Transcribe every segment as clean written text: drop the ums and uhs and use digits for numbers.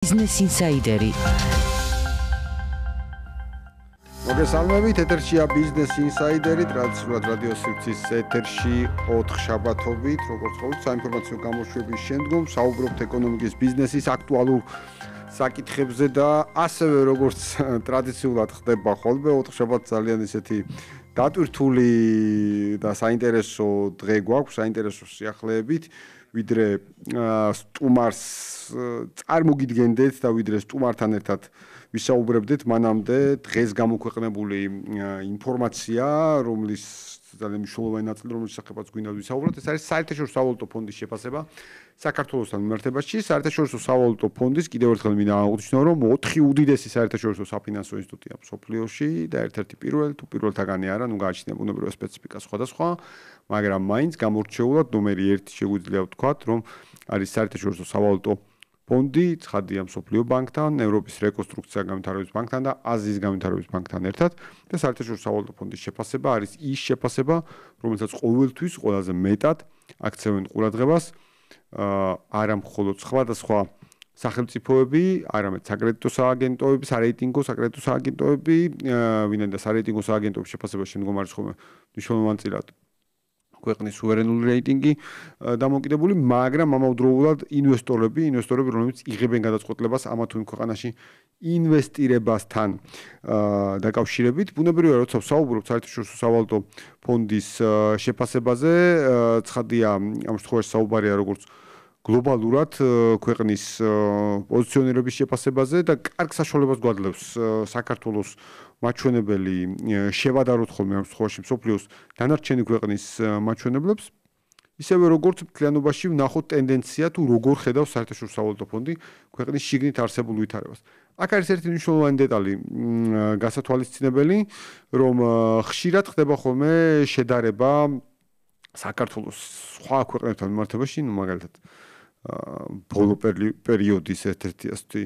Business Insider. მოგესალმებით, ეთერშია Business Insider-ი, ტრადიციულად რადიო სივრცის ეთერში 4 შაბათობით, როგორც ყოველთვის საინფორმაციო გამოშვების შემდგომ საუბრობთ ეკონომიკის, ბიზნესის აქტუალურ საკითხებზე და ასევე როგორც ტრადიციულად ხდება ხოლმე 4 შაბათს ძალიან ისეთი დატვირთული და საინტერესო დღე გვაქვს, საინტერესო სიახლეებით, ვიდრე სტუმარს წარმოგიდგენდეთ და ვიდრე სტუმართან ერთად ვისაუბრებდეთ, მანამდე დღეს გამოქვეყნებული ინფორმაცია, რომლის ძალიან მნიშვნელოვანი ნაწილი, რომლის შესახებაც გვინდა ვისაუბროთ, ეს არის საერთაშორისო სავალუტო ფონდის შეფასება საქართველოსთან მიმართებაში. საერთაშორისო სავალუტო ფონდის კიდევ ერთხელ მინდა აღნიშნო, რომ 4 უდიდესი საერთაშორისო საფინანსო ინსტიტუტია მსოფლიოში და ერთ-ერთი პირველი თუ პირველთაგანი არა, გააჩნია ბუნებრივი სპეციფიკა სხვადასხვა, მაგრამ მაინც გამორჩეულად ნომერი 1 შეგვიძლია ვთქვათ, რომ არის საერთაშორისო სავალუტო ფონდი, ცხადია მსოფლიო ბანკთან, ევროპის რეკონსტრუქცია განვითარების ბანკთან და აზიის განვითარების ბანკთან ერთად და საერთაშორისო სავალუტო ფონდის შეფასება არის ის შეფასება, რომელსაც ყოველთვის ყველაზე მეტად აქცევენ ყურადღებას არა მხოლოდ სხვადასხვა სახელმწიფოები, არამედ საკრედიტო სააგენტოები, სარეიტინგო საკრედიტო სააგენტოები, ვინაიდან სარეიტინგო სააგენტოების შეფასება შემდგომ არის ხოლმე მნიშვნელოვანწილად ქვეყნის სუვერენული რეიტინგი დამოკიდებული, მაგრამ ამავდროულად ინვესტორები, რომლებიც იღებენ გადაწყვეტილებას ამა თუ იმ ქვეყანაში ინვესტირებასთან დაკავშირებით. ბუნებრივია, როცა ვსაუბრობთ საერთაშორისო სავალუტო ფონდის შეფასებაზე, ცხადია, ამ შემთხვევაში საუბარია როგორც გლობალურად ქვეყნის პოზიციონირების შეფასებაზე და კარგ საშუალებას გვაძლევს საქართველოს მაჩვენებელი შევადაროთ ხოლმე ამ შემთხვევაში მსოფლიოს დანარჩენი ქვეყნის მაჩვენებლებს, ისევე როგორც მთლიანობაში ვნახოთ ტენდენცია თუ როგორ ხედავს საერთაშორისო სავალუტო ფონდი ქვეყნის შიგნით არსებულ ვითარებას. აქ არის ერთი მნიშვნელოვანი დეტალი გასათვალისწინებელი, რომ ხშირად ხდება ხოლმე შედარება საქართველოს სხვა ქვეყნებთან მიმართებაში, მაგალითად ბოლო პერიოდის ერთ-ერთი ასეთი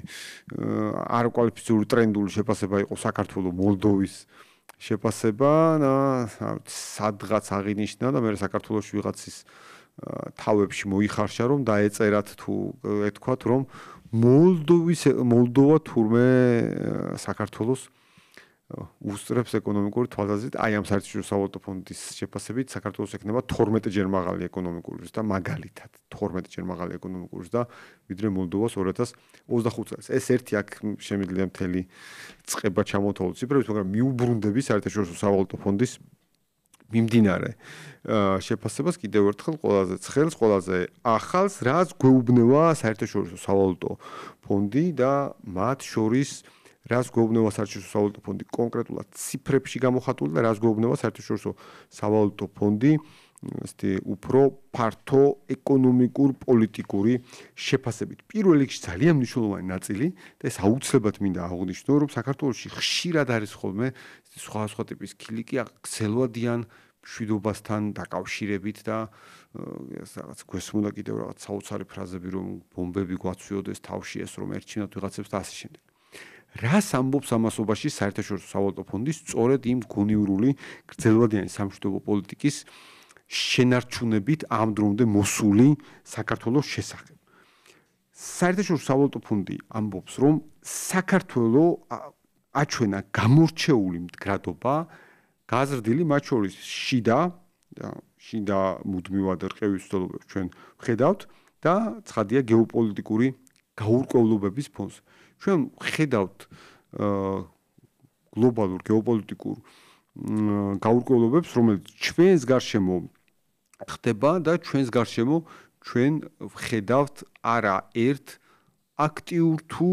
არაკვალიფიციური ტრენდული შეფასება იყო საქართველოს მოლდოვის შეფასება და სადღაც აღინიშნა და მე საქართველოში ვიღაცის თავებში მოიხარშა, რომ დაეწერათ თუ ეთქვათ, რომ მოლდოვა თურმე საქართველოს უსწრებს ეკონომიკური თვალსაზრისით, აი ამ საერთაშორისო სავალუტო ფონდის შეფასებით საქართველოს ექნება 12-ჯერ მაღალი ეკონომიკური ზრდა, მაგალითად 12-ჯერ მაღალი ეკონომიკური ზრდა, ვიდრე მოლდოვას 2025 წელს. ეს ერთი აქ შემიძლია მთელი წყება ჩამოთვალოთ ციფრებით, მაგრამ მიუბრუნდები საერთაშორისო სავალუტო ფონდის მიმდინარე შეფასებას კიდევ ერთხელ ყველაზე ცხელს, ყველაზე ახალს, რაც გვეუბნება საერთაშორისო სავალუტო ფონდი და მათ შორის რას გვეუბნება საერთაშორისო სავალუტო ფონდი კონკრეტულად ციფრებში გამოხატული და რას გვეუბნება საერთაშორისო სავალუტო ფონდი უფრო ფართო ეკონომიკურ პოლიტიკური შეფასებით. პირველ რიგში ძალიან მნიშვნელოვანი ნაწილი და ეს აუცილებლად მინდა აღვნიშნო, რომ საქართველოში ხშირად არის ხოლმე სხვა ტიპის ქილიკი გრძელვადიან მშვიდობასთან დაკავშირებით და რაღაც გვესმოდა კიდევ რაღაც საოცარი ფრაზები, რომ ბომბები გვაცვიოდეს თავში, ეს რომ ერჩინოთ ვიღაცებს და ასე შემდეგ. რას ამბობს ამასობაში საერთაშორისო სავალუტო ფონდი სწორედ იმ გონიურული გრძელვადიანი სამშვიდობო პოლიტიკის შენარჩუნებით ამ დრომდე მოსული საქართველოს შესახებ. საერთაშორისო სავალუტო ფონდი ამბობს, რომ საქართველო აჩვენა გამორჩეული მდგრადობა, გაზრდილი მათ შორის შიდა მუდმივად რყევის ცდელობებს ჩვენ ვხედავთ და ცხადია გეოპოლიტიკური გაურკვევლობების ფონზე. ჩვენ ხედავთ გლობალურ გეოპოლიტიკურ გაურკვევლობებს, რომელიც ჩვენს გარშემო ხდება და ჩვენს გარშემო ჩვენ ვხედავთ არა ერთ აქტიურ თუ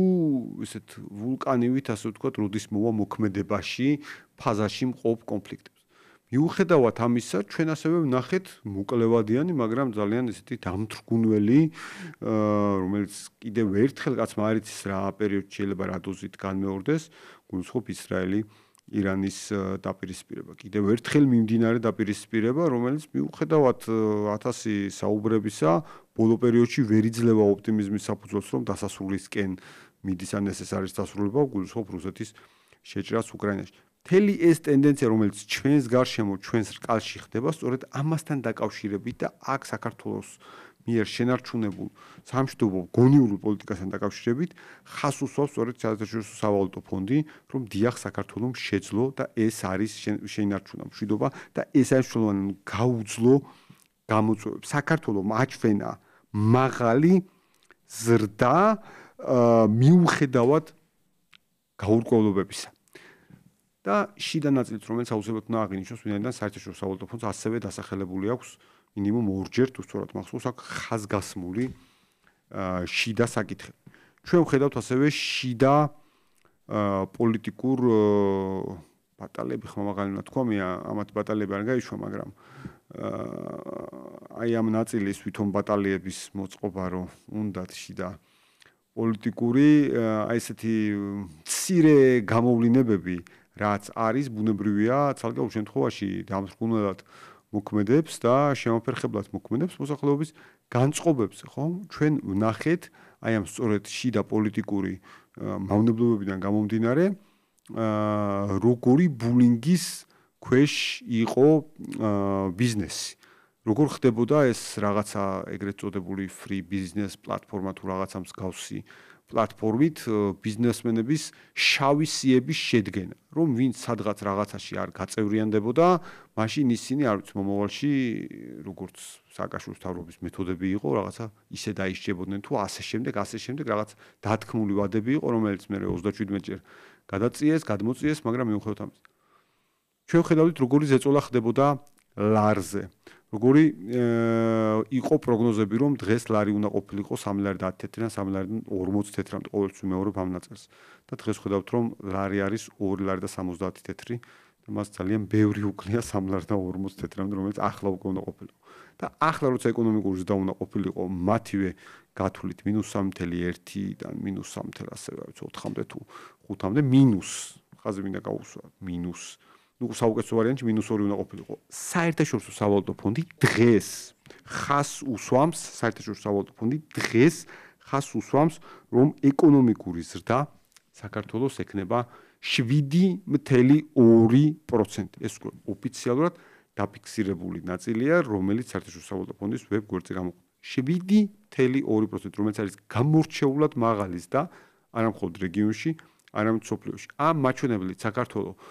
ესეთ ვულკანივით, ასე ვთქვათ, როდის მოვა მოქმედებაში, ფაზაში მყოფ კონფლიქტებს. მიუხედავად ამისა, ჩვენ ასევე ვნახეთ მოკლევადიანი, მაგრამ ძალიან ესეთი დამთრგუნველი, რომელიც კიდევ ერთხელ კაცმა არ იცის რა პერიოდში შეიძლება რა დოზით განმეორდეს, გულისხმობ ისრაელი ირანის დაპირისპირება. კიდევ ერთხელ მიმდინარე დაპირისპირება, რომელიც მიუხედავად 1000 საუბრებისა, ბოლო პერიოდში ვერ იძლევა ოპტიმიზმის საფუძველს, რომ დასასრულისკენ მიდის ან ეს არის დასრულება, გულისხმობ რუსეთის შეჭრას უკრაინაში. მთელი ეს ტენდენცია, რომელიც ჩვენს გარშემო, ჩვენს რკალში ხდება, სწორედ ამასთან დაკავშირებით და აქ საქართველოს მიერ შენარჩუნებულ სამშვიდობო გონიურ პოლიტიკასთან დაკავშირებით ხას უსვავს სწორედ საერთაშორისო სავალუტო ფონდი, რომ დიახ საქართველოს შეძლო და ეს არის შენარჩუნა მშვიდობა და ეს არის მნიშვნელოვანი გაუძლო გამოწვევებს. საქართველოს აჩვენა მაღალი ზრდა მიუხედავად გაურკვევლობებისა. და შიდა ნაწილიც, რომელიც აუცილებლად უნდა აღინიშნოს, ვინაიდან საერთაშორისო სავალუტო ფონდს ასევე დასახელებული აქვს მინიმუმ ორჯერ თუ სწორად მახსოვს აქ ხაზგასმული შიდა საკითხები. ჩვენ ვხედავთ ასევე შიდა პოლიტიკურ ბატალები, ხმამაღალი უნდა თქვა, მე ამათ ბატალები არ გაიშვა, მაგრამ აი ამ ნაწილის ვითომ ბატალიების მოწყობა რომ უნდათ შიდა პოლიტიკური აი ესეთი მცირე გამოვლინებები რაც არის ბუნებრივია ცალკეულ შემთხვევაში დამსხუნებლად მოქმედებს და შემოფერხებლად მოქმედებს მოსახლეობის განწყობებზე, ხო? ჩვენ ვნახეთ აი ამ სწორედ შიდა პოლიტიკური მავნებლობებიდან გამომდინარე როგორი ბულინგის ქვეშ იყო ბიზნესი. როგორ ხდებოდა ეს რაღაცა ეგრეთ წოდებული free business პლატფორმა თუ რაღაცა მსგავსი პლატფორმით ბიზნესმენების შავი სიების შედგენა, რომ ვინც სადღაც რაღაცაში არ გაწევრიანდებოდა, მაშინ ისინი არ ვიცი მომავალში როგორც სააკაშვილის მთავრობის მეთოდები იყო, რაღაცა ისე დაისჯებოდნენ თუ ასე შემდეგ რაღაც დათქმული ვადები იყო, რომელიც მე 37 ჯერ გადაწიეს, გადმოწიეს, მაგრამ მიუხედავად ამისა. ჩვენ ხედავთ როგორი ზეწოლა ხდებოდა ლარზე. როგორი იყო პროგნოზები, რომ დღეს ლარი უნდა ყოფილიყო 3 ლარი და 10 თეთრიდან 3 ლარი 40 თეთრამდე ყოველთვის ვიმეორებ ამ ნაწილს. და დღეს ხედავთ, რომ ლარი არის 2 ლარი და 70 თეთრი და მას ძალიან ბევრი უკლია 3 ლარი და 40 თეთრამდე, რომელიც ახლა უკვე უნდა ყოფილიყო. და ახლა როცა ეკონომიკური ზრდა უნდა ყოფილიყო მათივე გათვლით -3.1-დან -3 ასევე 4-მდე თუ 5-მდე მინუს ხაზი მინდა გაუსვა მინუს საუკეთესო ვარიანტი -2 უნდა ყოფილიყო. საერთაშორისო სავალუტო ფონდი დღეს ხას უსვამს, საერთაშორისო სავალუტო ფონდი დღეს ხას უსვამს, რომ ეკონომიკური ზრდა საქართველოს ექნება 7.2%. ეს ოფიციალურად დაფიქსირებული ნაწილია, რომელიც საერთაშორისო სავალუტო ფონდის ვებ გვერდზე გამოყენებულია. 7.2%, რომელიც არის გამორჩეულად მაღალი ზრდა არა მხოლოდ რეგიონში, არამედ მსოფლიოში. ამ მაჩვენებლით საქართველოს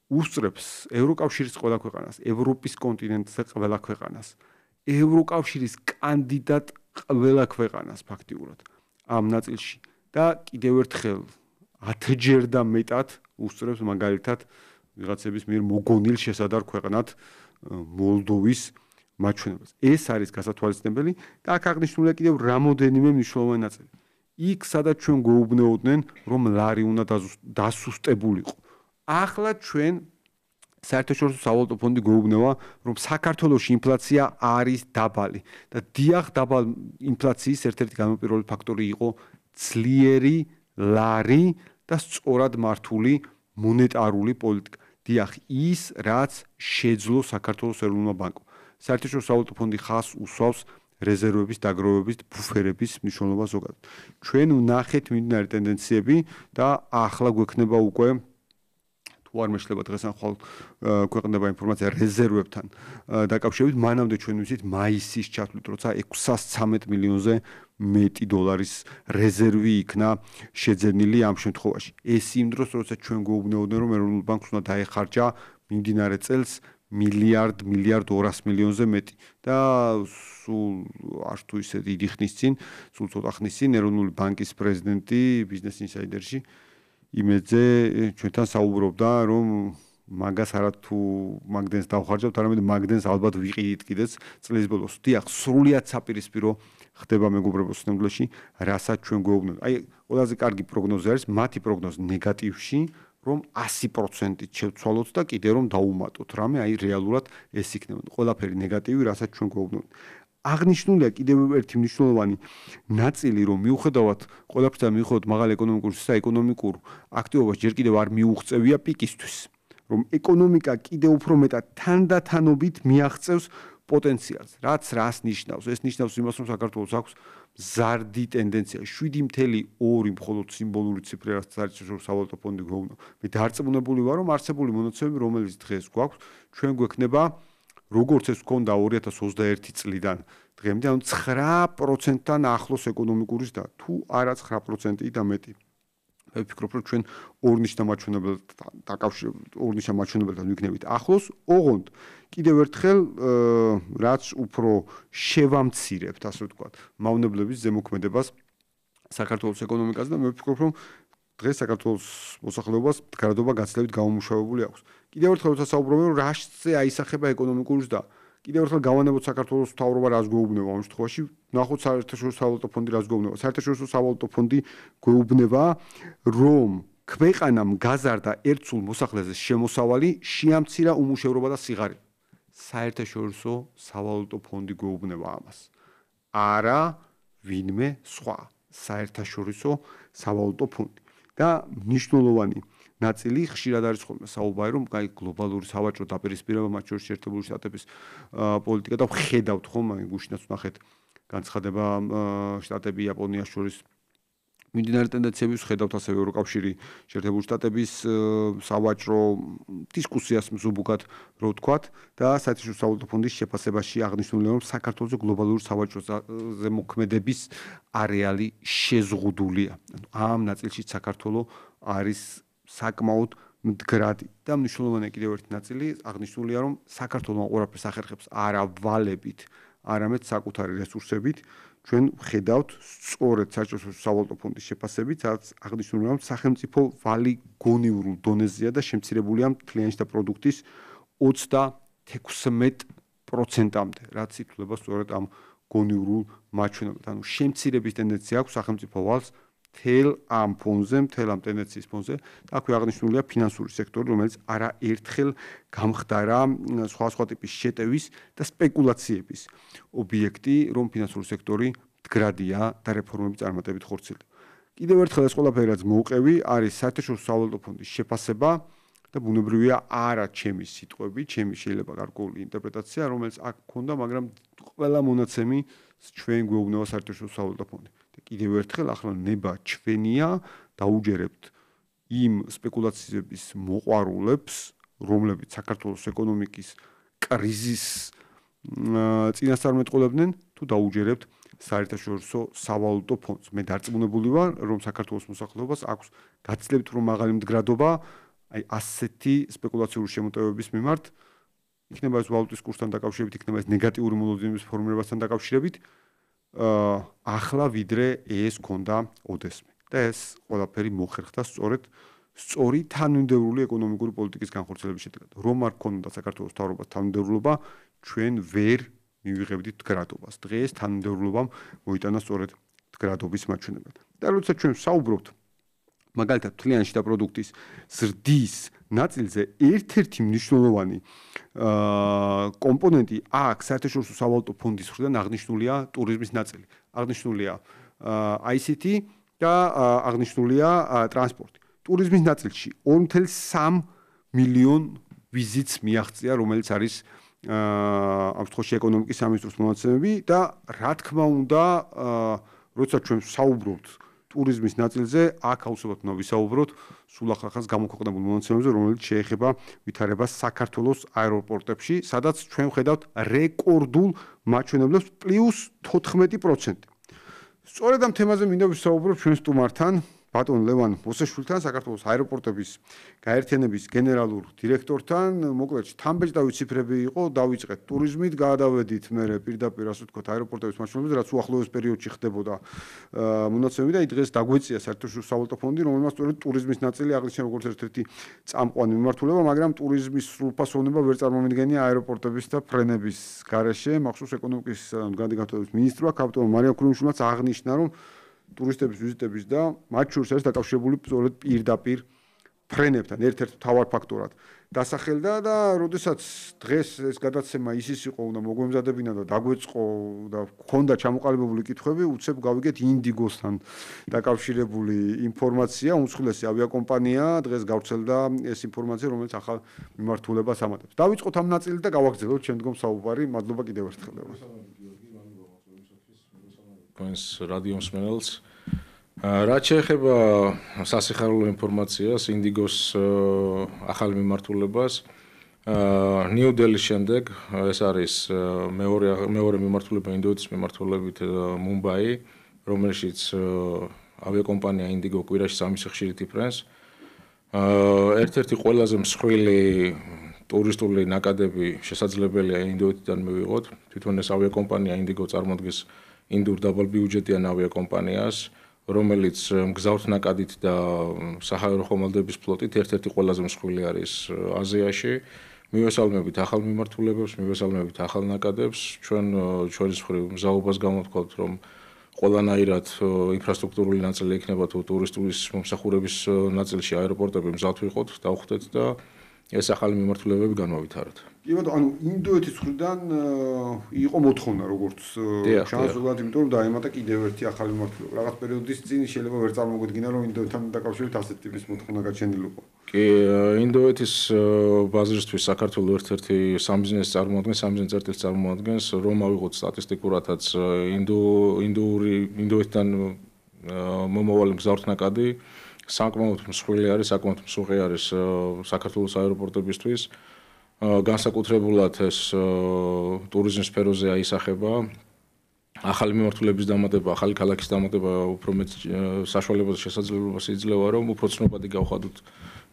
უსწრებს ევროკავშირის ყველა ქვეყანას, ევროპის კონტინენტზე ყველა ქვეყანას, ევროკავშირის კანდიდატ ყველა ქვეყანას ფაქტიურად ამ ნაწილში და კიდევ ერთხელ 10-ჯერ და მეტად უსწრებს მაგალითად ვიღაცების მიერ მოგონილ შესადარ ქვეყნად მოლდოვის მაჩვენებლებს. ეს არის გასათვალისწინებელი და აქ აღნიშნულია კიდევ რამოდენიმე მნიშვნელოვანი ნაწილი. იქ სადაც ჩვენ გვეუბნეოდნენ, რომ ლარი უნდა დასუსტებულიყო. ახლა ჩვენ საერთაშორისო სავალუტო ფონდი გვეუბნება, რომ საქართველოში ინფლაცია არის დაბალი და დიახ დაბალ ინფლაციის ერთ-ერთი გამომპირვებელი ფაქტორი იყო ძლიერი ლარი და სწორად მართული მონეტარული პოლიტიკა. დიახ, ის რაც შეძლო საქართველოს ეროვნულმა ბანკმა. საერთაშორისო სავალუტო ფონდი ხას უსვავს რეზერვების დაგროვების ბუფერების მნიშვნელობას ზოგადად. ჩვენ ვნახეთ მიმდინარე ტენდენციები და ახლა გვექნება უკვე თუ არ მეშლება დღეს ან ხვალ ქვეყნდება ინფორმაცია რეზერვებთან დაკავშირებით, მანამდე ჩვენ ვიცით მაისის ჩათვლით, როცა 613 მილიონზე მეტი დოლარის რეზერვი იქნა შეძენილი ამ შემთხვევაში. ეს იმ დროს, როცა ჩვენ გვეუბნეოდნენ, რომ ეროვნულ ბანკს უნდა დაეხარჯა მიმდინარე წელს მილიარდ 200 მილიონზე მეტი და სულ არ თუ ისე დიდი ხნის წინ, სულ ცოტა ხნის წინ ეროვნული ბანკის პრეზიდენტი ბიზნეს ინსაიდერში იმედზე ჩვენთან საუბრობდა, რომ მაგას არა თუ მაგდენს დავხარჯავთ, არამედ მაგდენს ალბათ ვიყიდით კიდეც წლის ბოლოს. დიახ, სრულიად საპირისპირო ხდება მეგობრებო სინამდვილეში, რასაც ჩვენ გვეუბნებთ. აი, ყველაზე კარგი პროგნოზი არის მათი პროგნოზი ნეგატივში, რომ 100%-ით შევცვალოთ და კიდე რომ დაუმატოთ რამე, აი რეალურად ეს იქნება. ყველაფერი ნეგატივი, რასაც ჩვენ გვეუბნებთ. აღნიშნულია კიდევ ერთი მნიშვნელოვანი ნაწილი, რომ მიუხედავად ყველაფრისა მიუხედავად მაღალ ეკონომიკურ საეკონომიკურ აქტივობას ჯერ კიდევ არ მიუღწევია პიკისთვის, რომ ეკონომიკა კიდევ უფრო მეტად თანდათანობით მიაღწევს პოტენციალს. რას ნიშნავს? ეს ნიშნავს იმას, რომ საქართველოს აქვს მზარდი ტენდენცია 7.2 მხოლოდ სიმბოლური ციფრი, რაც საერთაშორისო სავალუტო ფონდი გვეუბნება. მე დარწმუნებული ვარ, რომ არსებული მონაცემები, რომელიც დღეს გვაქვს, ჩვენ გვექნება როგორც ეს ჰქონდა 2021 წლიდან დღემდე, ანუ 9%-თან ახლოს ეკონომიკურის და თუ არა 9% და მეტი. მე ვფიქრობ, რომ ჩვენ ორნიშნამაჩვენებელთან ვიქნებით ახლოს, ოღონდ კიდევ ერთხელ რაც უფრო შევამცირებთ, ასე ვთქვათ, მავნებლების ზემოქმედებას საქართველოს ეკონომიკაზე და მე ვფიქრობ, რომ დღეს საქართველოს მოსახლეობას მდგრადობა გაცილებით გამომუშავებული აქვს. კიდევ ერთხელ როცა საუბრობენ, რომ რაშზე აისახება ეკონომიკურის და კიდევ ერთხელ გავანებოთ საქართველოს მთავრობა რას გვეუბნება ამ შემთხვევაში, ნახოთ საერთაშორისო სავალუტო ფონდი რას გვეუბნება. საერთაშორისო სავალუტო ფონდი გვეუბნება, რომ ქვეყანამ გაზარდა ერთსულ მოსახლეზე შემოსავალი, შეამცირა უმუშევრობა და სიღარიბე. საერთაშორისო სავალუტო ფონდი გვეუბნება ამას. არა ვინმე სხვა. საერთაშორისო სავალუტო ფონდი. და მნიშვნელოვანი ნაწილი ხშირად არის ხოლმე საუბარი, რომ კაი გლობალური სავაჭრო დაპირისპირება მათ შორის შეერთებული შტატების პოლიტიკა და ხედავთ ხოლმე გუშინაც ვნახეთ განცხადება შტატები იაპონიას შორის მიმდინარე ტენდენციების ხედავთ ასევე ევროკავშირი შეერთებული შტატების სავაჭრო დისკუსიას მსუბუქად რო ვთქვათ და საერთაშორისო სავალუტო ფონდის შეფასებაში აღნიშნულია, რომ საქართველოს გლობალური სავაჭრო ზემოქმედების არეალი შეზღუდულია. ამ ნაწილში საქართველოს არის საკმაოდ მდგრადი და მნიშვნელოვანი კიდევ ერთი ნაწილი აღნიშნულია, რომ საქართველოს ყველაფერს ახერხებს არა ვალებით, არამედ საკუთარი რესურსებით. ჩვენ ვხედავთ სწორედ საერთაშორისო სავალუტო ფონდის შეფასებით, სადაც აღნიშნულია, რომ სახელმწიფო ვალი გონივრულ დონეზეა და შემცირებულია მთლიანი შტა პროდუქტის 36%-მდე, რაც ითვლება სწორედ ამ გონივრულ მაჩვენებლად. ანუ შემცირების ტენდენცია აქვს სახელმწიფო ვალს მთელ ამ ფონზე, მთელ ამ ტენდენციის ფონზე და აქვე აღნიშნულია ფინანსური სექტორი, რომელიც არაერთხელ გამხდარა სხვადასხვა ტიპის შეტევის და სპეკულაციების ობიექტი, რომ ფინანსური სექტორი მდგრადია და რეფორმები წარმატებით ხორციელდება. კიდევ ერთხელ ეს ყველაფერი რაც მოვყევი, არის საერთაშორისო სავალუტო ფონდის შეფასება და ბუნებრივია არა ჩემი სიტყვები, ჩემი შეიძლება გარკვეული ინტერპრეტაცია, რომელიც აქ მქონდა, მაგრამ ყველა მონაცემი ჩვენ გვეუბნება საერთაშორისო სავალუტო ფონდი. კიდევ ერთხელ ახლა ნება ჩვენია დაუჯერებთ იმ სპეკულაციების მოყვარულებს, რომლებიც საქართველოს ეკონომიკის კრიზისს წინასწარმეტყველებდნენ, თუ დაუჯერებთ საერთაშორისო სავალუტო ფონდს. მე დარწმუნებული ვარ, რომ საქართველოს მოსახლეობას აქვს გაცილებით უფრო მაღალი მდგრადობა აი ასეთი სპეკულაციური შემოტევების მიმართ, იქნება ეს ვალუტის კურსთან დაკავშირებით, იქნება ეს ნეგატიური მოლოდინების ფორმირებასთან დაკავშირებით, ახლა ვიდრე ეს ქონდა ოდესმე. და ეს ყველაფერი მოხერხდა სწორი თანმიმდევრული ეკონომიკური პოლიტიკის განხორციელების შედეგად. რომ არ ქონდა საქართველოს მთავრობას თანმიმდევრულობა, ჩვენ ვერ მივიღებდით მდგრადობას. დღეს თანმიმდევრულობამ მოიტანა სწორედ მდგრადობის მაჩვენებლად. და როცა ჩვენ საუბრობთ მაგალითად მთლიანი შტა პროდუქტის ზრდის ნაწილზე, ერთ-ერთი მნიშვნელოვანი კომპონენტი აქ საერთაშორისო სავალუტო ფონდის მხრიდან აღნიშნულია ტურიზმის ნაწილი. აღნიშნულია ICT და აღნიშნულია ტრანსპორტი. ტურიზმის ნაწილში 2.3 მილიონ ვიზიტს მიაღწია, რომელიც არის ამ შემთხვევაში ეკონომიკის სამინისტროს მონაცემები და რა თქმა უნდა, როცა ჩვენ საუბრობთ ტურიზმის ნაწილზე, აქ აუცილებლად უნდა ვისაუბროთ სულ ახალ გამოქვეყნებულ მონაცემებზე, რომელიც შეეხება ვითარებას საქართველოს აეროპორტებში, სადაც ჩვენ ვხედავთ რეკორდულ მაჩვენებლებს +14%. სწორედ ამ თემაზე მინდა ვისაუბროთ ჩვენ სტუმართან, ბატონ ლევან მოსაშვილთან, საქართველოს აეროპორტების გაერთიანების გენერალურ დირექტორთან. მოკლედ თამბეჭდავი ციფრები იყო, დავიწყეთ ტურიზმით, გადავედით მერე პირდაპირ ასე ვთქვათ აეროპორტების მაჩვენებლებზე, რაც უახლოეს პერიოდში ხდებოდა მონაცემები და დღეს დაგვეწია საერთაშორისო სავალუტო ფონდი, რომელმაც სწორედ ტურიზმის ნაწილი აღნიშნა როგორც ერთ-ერთი წამყვანი მიმართულება, მაგრამ ტურიზმის სრულფასოვნება ვერ წარმომიდგენია აეროპორტების და ფრენების გარეშე. მახსოვს ეკონომიკის განვითარების მინისტრმა კაპიტან მარიამ ქურუმიშვილმაც აღნიშნა, რომ ტურისტების ვიზიტების და მათ შორის არის დაკავშირებული სწორედ პირდაპირ ფრენებთან ერთ-ერთ მთავარ ფაქტორად დასახელდა და როდესაც დღეს ეს გადაცემა ისიც იყო, უნდა მოგვემზადებინა და დაგვეწყო და გქონდა ჩამოყალიბებული კითხვები, უცებ გავიგეთ ინდიგოსთან დაკავშირებული ინფორმაცია, უმსხვილესი ავიაკომპანია დღეს გავრცელდა ეს ინფორმაცია, რომელიც ახალ მიმართულებას ამატებს. დავიწყოთ ამ ნაწილი და გავაგრძელოთ შემდგომ საუბარი. მადლობა კიდევ ერთხელ. თქვენს რადიო მსმენელს. რაც შეეხება სასიხარულო ინფორმაციას, ინდიგოს ახალ მიმართულებას, ნიუ-დელის შემდეგ ეს არის მეორე მიმართულება ინდოეთის მიმართულებით მუმბაი, რომელშიც ავიაკომპანია ინდიგო კვირაში 3 სიხშირით იფრენს. ერთ-ერთი ყველაზე მსხვილი ტურისტული ნაკადები შესაძლებელია ინდოეთიდან მივიღოთ. თვითონ ეს ავიაკომპანია ინდიგო წარმოადგენს ინდურ დაბალბიუჯეტიან ავიაკომპანიას, რომელიც მგზავრთ ნაკადით და საჰაერო ხომალდების ფლოტით ერთ-ერთი ყველაზე მსხვილი არის აზიაში. მივესალმებით ახალ მიმართულებებს, მივესალმებით ახალ ნაკადებს. ჩვენი მხრივ მზაობას გამოვთქვათ, რომ ყველანაირად ინფრასტრუქტურული ნაწილი იქნება თუ ტურისტების მომსახურების ნაწილში აეროპორტები მზად ვიყოთ, დავხვდეთ და ეს ახალი მიმართულებები განმოვითაროთ. კი ბატონო, ანუ ინდოეთის მხრიდან იყო მოთხოვნა როგორც ჩანსულად, იმიტომ რომ დაემატა კიდევ ერთი ახალი მიმართულება. რაღაც პერიოდის წინ შეიძლება ვერ წარმოგვიდგინა, რომ ინდოეთთან დაკავშირებით ასეთი ტიპის მოთხოვნა გაჩენილიყო. კი, ინდოეთის ბაზისისთვის საქართველოს ერთ-ერთი სამბიზნეს წერტილს წარმოადგენს, რომ ავიღოთ სტატისტიკურადაც ინდოეთთან მომავალი მგზავრთ ნაკადი საკმაოდ მსხვილი არის, საკმაოდ მსუღი არის საქართველოს აეროპორტებისთვის. განსაკუთრებულად ეს ტურიზმის სფეროზე აისახება. ახალი მიმართულების დამატება, ახალი ქალაქის დამატება უფრო მეტ საშუალებათა შესაძლებლობას იძლევა, რომ უფრო ცნობადი გავხადოთ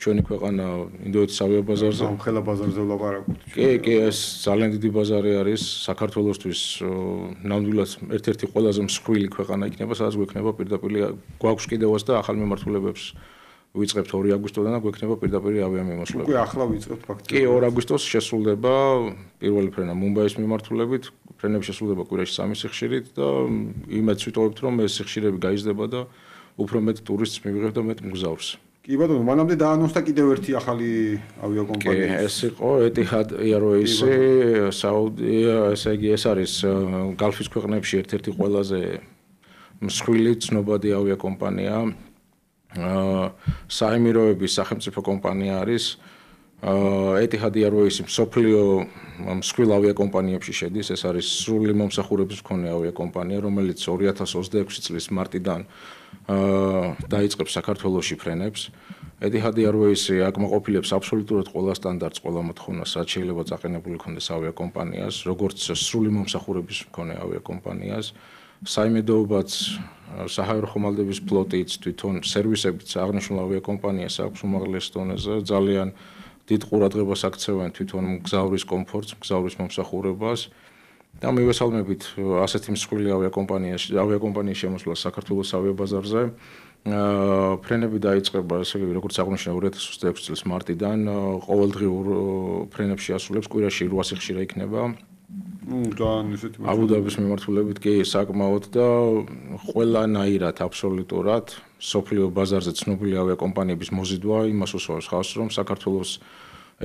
ჩვენი ქვეყანა ინდოეთის ავიაბაზარზე. ხელა ბაზარზე ვლაპარაკობთ. კი, ეს ძალიან დიდი ბაზარი არის საქართველოსთვის. ნამდვილად ერთ-ერთი ყველაზე მსხვილი ქვეყანა იქნება, სადაც გვექნება პირდაპირ გვაქვს კიდევაც და ახალ მიმართულებებს ვიწყებთ 2 აგვისტოდან და გვექნება პირდაპირ ავიამიმოსვლები. უკვე ახლა ვიწყებთ ფაქტობრივად. კი, 2 აგვისტოს შესრულდება პირველი ფრენა მუმბაის მიმართულებით, ფრენები შესრულდება კვირაში 3 სიხშირით და იმედს ვიტოვებთ, რომ ეს სიხშირები გაიზრდება და უფრო მეტ ტურისტს მივიღებთ და მეტ მგზავრს. კი ბატონო, მანამდე დაანონსდა კიდევ ერთი ახალი ავიაკომპანია. კი, ეს იყო Etihad Airways, ეს არის გალფის ქვეყნებში ერთ-ერთი ყველაზე მსხვილი ცნობადი ავიაკომპანია. საემიროების სახელმწიფო კომპანია არის. Etihad Airways მსოფლიო მსხვილ ავიაკომპანიებში შედის. ეს არის სრული მომსახურების მქონე ავიაკომპანია, რომელიც 2026 წლის მარტიდან დაიწყებს საქართველოში ფრენებს. Etihad Airways აკმაყოფილებს აბსოლუტურად ყველა სტანდარტს, ყველა მოთხოვნას, რაც შეიძლება წაყენებული იქონდეს ავიაკომპანიას, როგორც სრული მომსახურების მქონე ავიაკომპანიას. საიმედოობაც საჰაერო ხომალდების ფლოტით, თვითონ სერვისებით აღნიშნულ ავიაკომპანიას აქვს უმაღლეს დონეზე, ძალიან დიდ ყურადღებას აქცევენ თვითონ მგზავრის კომფორტს, მგზავრის მომსახურებას და მივესალმებით ასეთი მსხვილი ავიაკომპანიის შემოსვლას საქართველოს ავიაბაზარზე. ფრენები დაიწყება, ესე იგი, როგორც აღნიშნე 2026 წლის მარტიდან, ყოველდღიურ ფრენებში ასრულებს, კვირაში 8 სიხშირე იქნება. აბუ-დაბის მიმართულებით კი საკმაოდ და ყველანაირად აბსოლუტურად სოფლიო ბაზარზე ცნობილი ავიაკომპანიების მოზიდვა იმას უსვამს ხაზს, რომ საქართველოს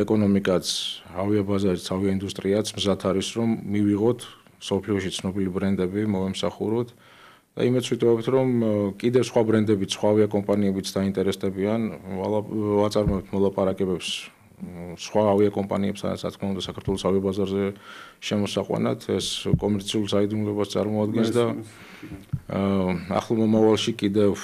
ეკონომიკაც, ავიაბაზარიც, ავიაინდუსტრიაც მზად არის, რომ მივიღოთ სოფლიოში ცნობილი ბრენდები, მოვემსახუროთ და იმედს ვიტოვებთ, რომ კიდევ სხვა ბრენდებიც, სხვა ავიაკომპანიებიც დაინტერესდებიან, ვაწარმოებთ მოლაპარაკებებს სხვა ავიაკომპანიებს, სადაც რა თქმა უნდა საქართველოს ავიაბაზარზე შემოსაყვანად, ეს კომერციულ საიდუმლოებას წარმოადგენს და ახლო მომავალში კიდევ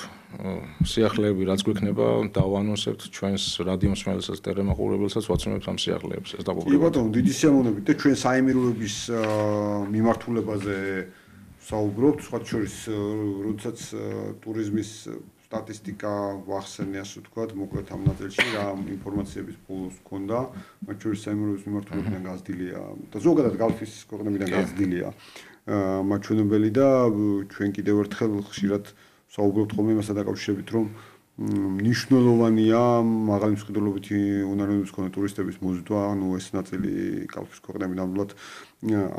სიახლეები რაც გვექნება, დავანონსებთ ჩვენს რადიო მსმენელსაც, ტელემაყურებელსაც ვაცნობთ ამ სიახლეებს. ეს დაყოლება. კი ბატონო, დიდი სიამოვნებით და ჩვენ საემიროების მიმართულებაზე საუბრობთ, სხვა შორის, როდესაც ტურიზმის სტატისტიკა ვახსენე, ასე ვთქვათ, მოკლედ ამ ნაწილში რა ინფორმაციების ბოლოს გქონდა, მათ შორის საემიროების მიმართულებიდან გაზრდილია და ზოგადად გალფის ქვეყნებიდან გაზრდილია მაჩვენებელი და ჩვენ კიდევ ერთხელ ხშირად საუბრობთ ხოლმე იმასთან დაკავშირებით, რომ მნიშვნელოვანია მაღალი მსყიდველობითი უნარების მქონე ტურისტების მოზიდვა, ანუ ეს ნაწილი გალფის ქვეყნები ნამდვილად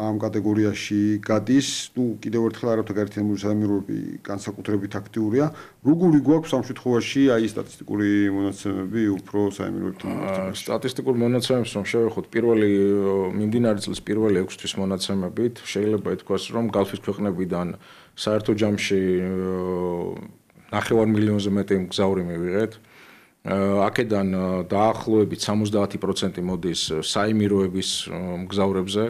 ამ კატეგორიაში გადის. კიდევ ერთხელ არაბთა გაერთიანებული საემიროები განსაკუთრებით აქტიურია. როგორი გვაქვს ამ შემთხვევაში აი სტატისტიკური მონაცემები უფრო საემიროებთან მიმართებაში? სტატისტიკურ მონაცემებს რომ შევეხოთ, პირველი მიმდინარე წლის პირველი 6 თვის მონაცემებით შეიძლება ითქვას, რომ გალფის ქვეყნებიდან საერთო ჯამში 9 მილიონზე მეტი მგზავრი მივიღეთ. აქედან დაახლოებით 70% მოდის საემიროების მგზავრებზე.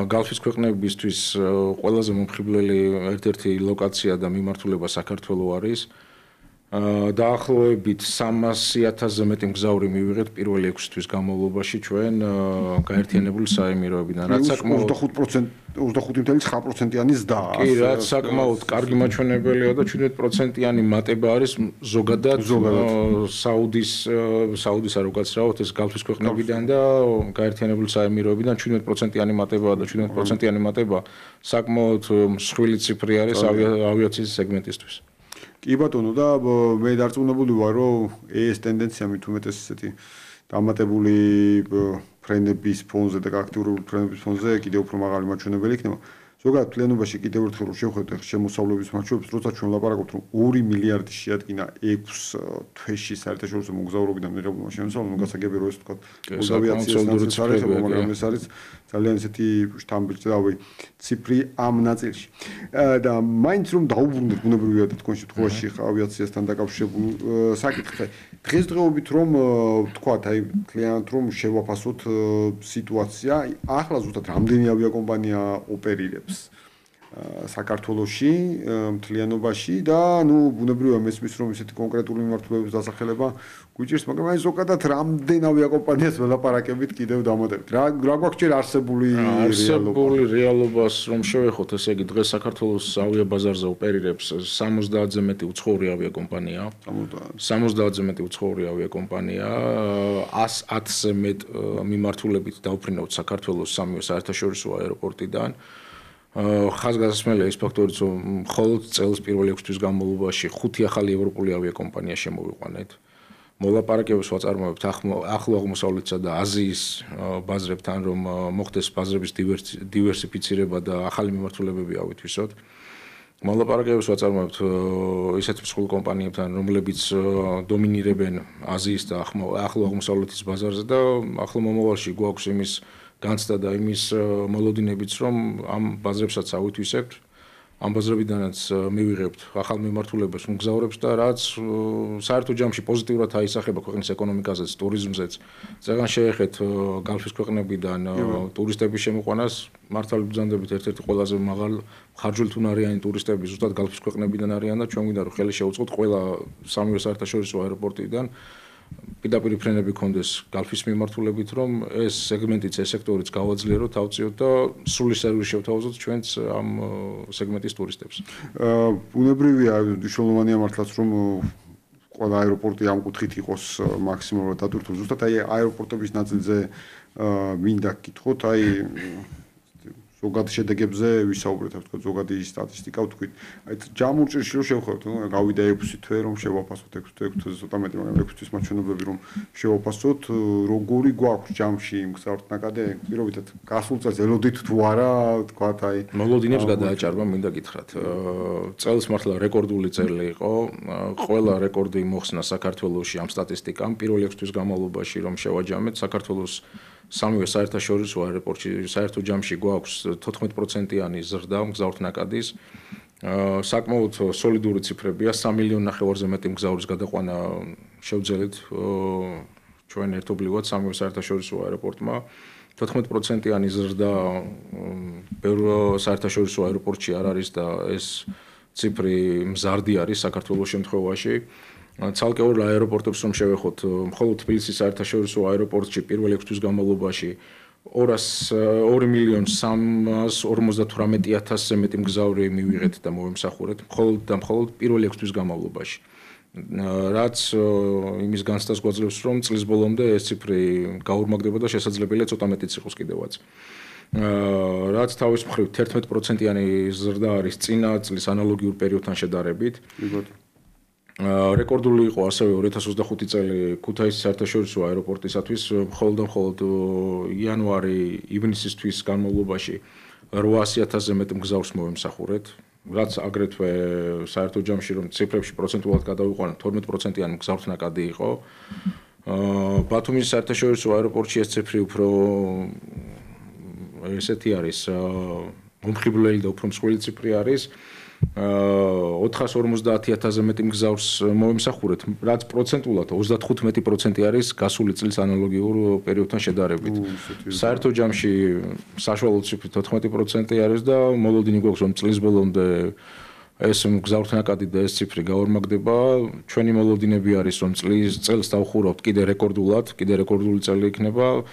გალფის ქვეყნებისთვის ყველაზე მომხიბვლელი ერთ-ერთი ლოკაცია და მიმართულება საქართველო არის. დაახლოებით 300,000-ზე მეტი მგზავრი მივიღეთ პირველი 6 თვის განმავლობაში ჩვენ გაერთიანებული საემიროებიდან. რაც საკმაოდ 25.9%-იანი ზრდაა. კი, რაც საკმაოდ კარგი მაჩვენებელია და 17%-იანი მატება არის ზოგადად საუდის არ უკაცრავთ ეს გალფის ქვეყნებიდან და გაერთიანებული საემიროებიდან 17%-იანი მატებაა და 17%-იანი მატება საკმაოდ მსხვილი ციფრი არის ავიაციის სეგმენტისთვის. კი ბატონო და მე დარწმუნებული ვარ რომ ეს ტენდენცია მით უმეტეს ესეთი დამატებული ფრენების ფონზე და აქტიური ფრენების ფონზე კიდევ უფრო მაღალი მაჩვენებელი იქნება. ზოგადად მთლიანობაში კიდევ ერთხელ რომ შევხედოთ შემოსავლების მაჩვენებლებს, როცა ჩვენ ვლაპარაკობთ რომ 2 მილიარდი შეადგინა 6 თვეში საერთაშორისო მოგზაურობიდან მიღებულმა შემოსავლამ, გასაგებია რომ ეს თქვა ავიაციის ნაწილში, მაგრამ ეს არის ძალიან ესეთი შთამბეჭდავი ციფრი ამ ნაწილში. და მაინც რომ დაუბრუნდეთ ბუნებრივია და თქვენ შემთხვევაში ავიაციასთან დაკავშირებულ საკითხზე. დღესდღეობით რომ თქვათ აი კლიანტ რომ შევაფასოთ სიტუაცია, ახლა ზუსტად რამდენი ავიაკომპანია ოპერირებს საქართველოში მთლიანობაში და ნუ ბუნებრივია მესმის რომ ესეთი კონკრეტული მიმართულების დასახელება გვიჭირს, მაგრამ აი ზოგადად რამდენ ავიაკომპანიას ველაპარაკებით კიდევ დამატებით. რა გვაქვს ჯერ არსებული რეალობას რომ შევეხოთ, ესე იგი დღეს საქართველოს ავიაბაზარზე ოპერირებს 70-ზე მეტი უცხოური ავიაკომპანია. 70-ზე მეტი უცხოური ავიაკომპანია, 110-ზე მეტ მიმართულებით დავფრინავთ საქართველოს სამივე საერთაშორისო აეროპორტიდან. ხაზგასმელია ის ფაქტორიც, რომ მხოლოდ წელს პირველი 6 თვის განმავლობაში 5 ახალი ევროპული ავიაკომპანია შემოვიყვანეთ. მოლაპარაკებებს ვაწარმოებთ ახლო აღმოსავლეთსა და აზიის ბაზრებთან, რომ მოხდეს ბაზრების დივერსიფიცირება და ახალი მიმართულებები ავითვისოთ. მოლაპარაკებებს ვაწარმოებთ ისეთ მსხვილ კომპანიებთან, რომლებიც დომინირებენ აზიის და ახლო აღმოსავლეთის ბაზარზე და ახლო მომავალში გვაქვს იმის განცდა და იმის მოლოდინებიც, რომ ამ ბაზრებსაც ავითვისებთ, ამ ბაზრებიდანაც მივიღებთ ახალ მიმართულებას მგზავრებს და რაც საერთო ჯამში პოზიტიურად აისახება ქვეყნის ეკონომიკაზეც, ტურიზმზეც. წეგან შეეხეთ გალფის ქვეყნებიდან ტურისტების შემოყვანას, მართალი ბრძანდებით ერთ-ერთი ყველაზე მაღალ ხარჯულთუნარიანი ტურისტები ზუსტად გალფის ქვეყნებიდან არიან და ჩვენ გვინდა რომ ხელი შევუწყოთ ყველა სამივე საერთაშორისო აეროპორტიდან პირდაპირ ფრენები კონდეს გალფის მიმართულებით, რომ ეს სეგმენტიც, ეს სექტორიც გავაძლიეროთ, ავწიოთ და სრული სერვისი შევთავაზოთ ჩვენც ამ სეგმენტის ტურისტებს. ბუნებრივია, მნიშვნელოვანია მართლაც რომ ყველა აეროპორტი ამ კუთხით იყოს მაქსიმალურად დატვირთული. ზუსტად აი აეროპორტების ნაწილზე მინდა გკითხოთ, აი ზოგად შედეგებზე ვისაუბრეთ, თქო ზოგადი სტატისტიკა ვთქვით. აი ჯამურჭირში რომ შევხედოთ, ნუ გავიდა 6 თვე რომ შევაფასოთ 6 თვეზე ცოტა მეტი, მაგრამ 6 თვის მაჩვენებლები რომ შევაფასოთ, როგორი გვაქვს ჯამში მგზავრთ ნაკადე, პირობითად გასულ წელს ელოდით თუ არა, თქვათ აი მოლოდინებს გადააჭარბა, მინდა გითხრათ. წელს მართლა რეკორდული წელი იყო. ყველა რეკორდი მოხსნა საქართველოში ამ სტატისტიკამ პირველი 6 თვის განმავლობაში რომ შევაჯამეთ საქართველოს სამივე საერთაშორისო აეროპორტში საერთო ჯამში გვაქვს 14%-იანი ზრდა მგზავრთ ნაკადის. საკმაოდ სოლიდური ციფრებია, 3,5 მილიონზე მეტი მგზავრის გადაყვანა შევძელით ჩვენ ერთობლივად სამივე საერთაშორისო აეროპორტმა. 14%-იანი ზრდა ბევრ საერთაშორისო აეროპორტში არ არის და ეს ციფრი მზარდი არის საქართველოს შემთხვევაში. ცალკეულ აეროპორტებს რომ შევეხოთ, მხოლოდ თბილისის საერთაშორისო აეროპორტში პირველი 6 თვის განმავლობაში 2,358,000-ზე მეტი მგზავრი მივიღეთ და მოვემსახურეთ, მხოლოდ პირველი 6 თვის განმავლობაში. რაც იმის განცდას გვაძლევს, რომ წლის ბოლომდე ეს ციფრი გაურმაგდება და შესაძლებელია ცოტა მეტიც იყოს კიდევაც. რაც თავის მხრივ 11%-იანი ზრდა არის წინა წლის ანალოგიურ პერიოდთან შედარებით. რეკორდული იყო ასევე 2025 წელი ქუთაისის საერთაშორისო აეროპორტისათვის, მხოლოდ იანვარი-ივნისისთვის განმავლობაში 800,000-ზე მეტ მგზავრს მოვემსახურეთ, რაც აგრეთვე საერთო ჯამში რომ ციფრებში პროცენტულად გადავიყვანოთ, 12%-იანი მგზავრთ ნაკადი იყო. ბათუმის საერთაშორისო აეროპორტში ეს ციფრი უფრო ესეთი არის, მომხიბვლელი და უფრო მსხვილი ციფრი არის. 450,000-ზე მეტი მგზავრს მოვემსახურეთ, რაც პროცენტულად 35% არის გასული წლის ანალოგიურ პერიოდთან შედარებით. საერთო ჯამში საშუალო ციფრი 14% არის და მოლოდინი გვაქვს რომ წლის ბოლომდე ეს მგზავრთნაკადი და ეს ციფრი გაორმაგდება. ჩვენი მოლოდინები არის, რომ წელს დავხურავთ კიდე რეკორდული წელი იქნება.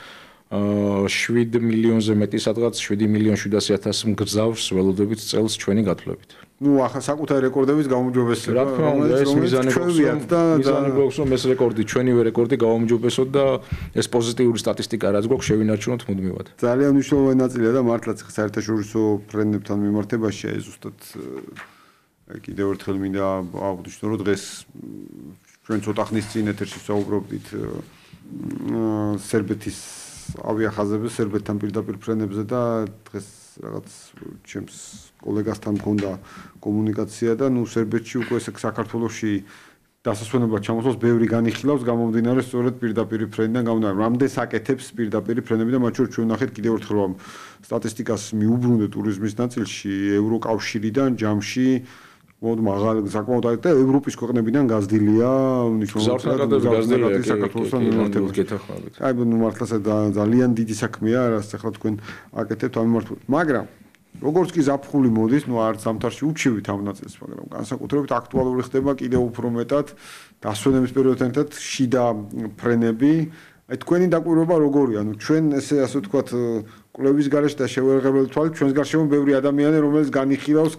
7 მილიონზე მეტი სადღაც 7.700.000 მგზავრს ველოდებით წელს ჩვენი გათვლებით. ახლა საკუთარი რეკორდების გაუმჯობესება. რა თქმა უნდა, ეს მიზანი გვაქვს, რომ ეს რეკორდი, ჩვენივე რეკორდი გაუმჯობესოთ და ეს პოზიტიური სტატისტიკა რაც გვაქვს, შევინარჩუნოთ მუდმივად. ძალიან მნიშვნელოვანი ნაწილია და მართლაც საერთაშორისო ფრენებთან მიმართებაში აი ზუსტად კიდევ ერთხელ მინდა აღვნიშნო, რომ დღეს ჩვენ ცოტა ხნის წინ ეთერში საუბრობდით სერბეთის ავიახაზებზე, სერბეთთან პირდაპირ ფრენებზე და დღეს რაღაც ჩემს კოლეგასთან მქონდა კომუნიკაცია და სერბეთში უკვე საქართველოში დასასვენებლად ჩამოსვლას ბევრი განიხილავს გამომდინარე სწორედ პირდაპირ ფრენიდან გამომდინარე. რამდენს აკეთებს პირდაპირ ფრენები და მათ შორის ჩვენ ნახეთ კიდევ ერთხელ რომ სტატისტიკას მიუბრუნდეთ ტურიზმის ნაწილში ევროკავშირიდან ჯამში საკმაოდ და ევროპის ქვეყნებიდან გაზრდილია საქართველოსთან მიმართებით. აი მართლაც ძალიან დიდი საქმეა, რაც ახლა თქვენ აკეთებთ ამ მიმართულებით. მაგრამ როგორც კი ზაფხული მოდის, არც ზამთარში უჩივით ამ ნაწილს, მაგრამ განსაკუთრებით აქტუალური ხდება კიდევ უფრო მეტად დასვენების პერიოდთან ერთად შიდა ფრენები. აი თქვენი დაკვირვება როგორია? ჩვენ ასე ვთქვათ კვლევის გარეშე და შევერაღებელი თვალით ჩვენს გარშემო ბევრი ადამიანი რომელიც განიხილავს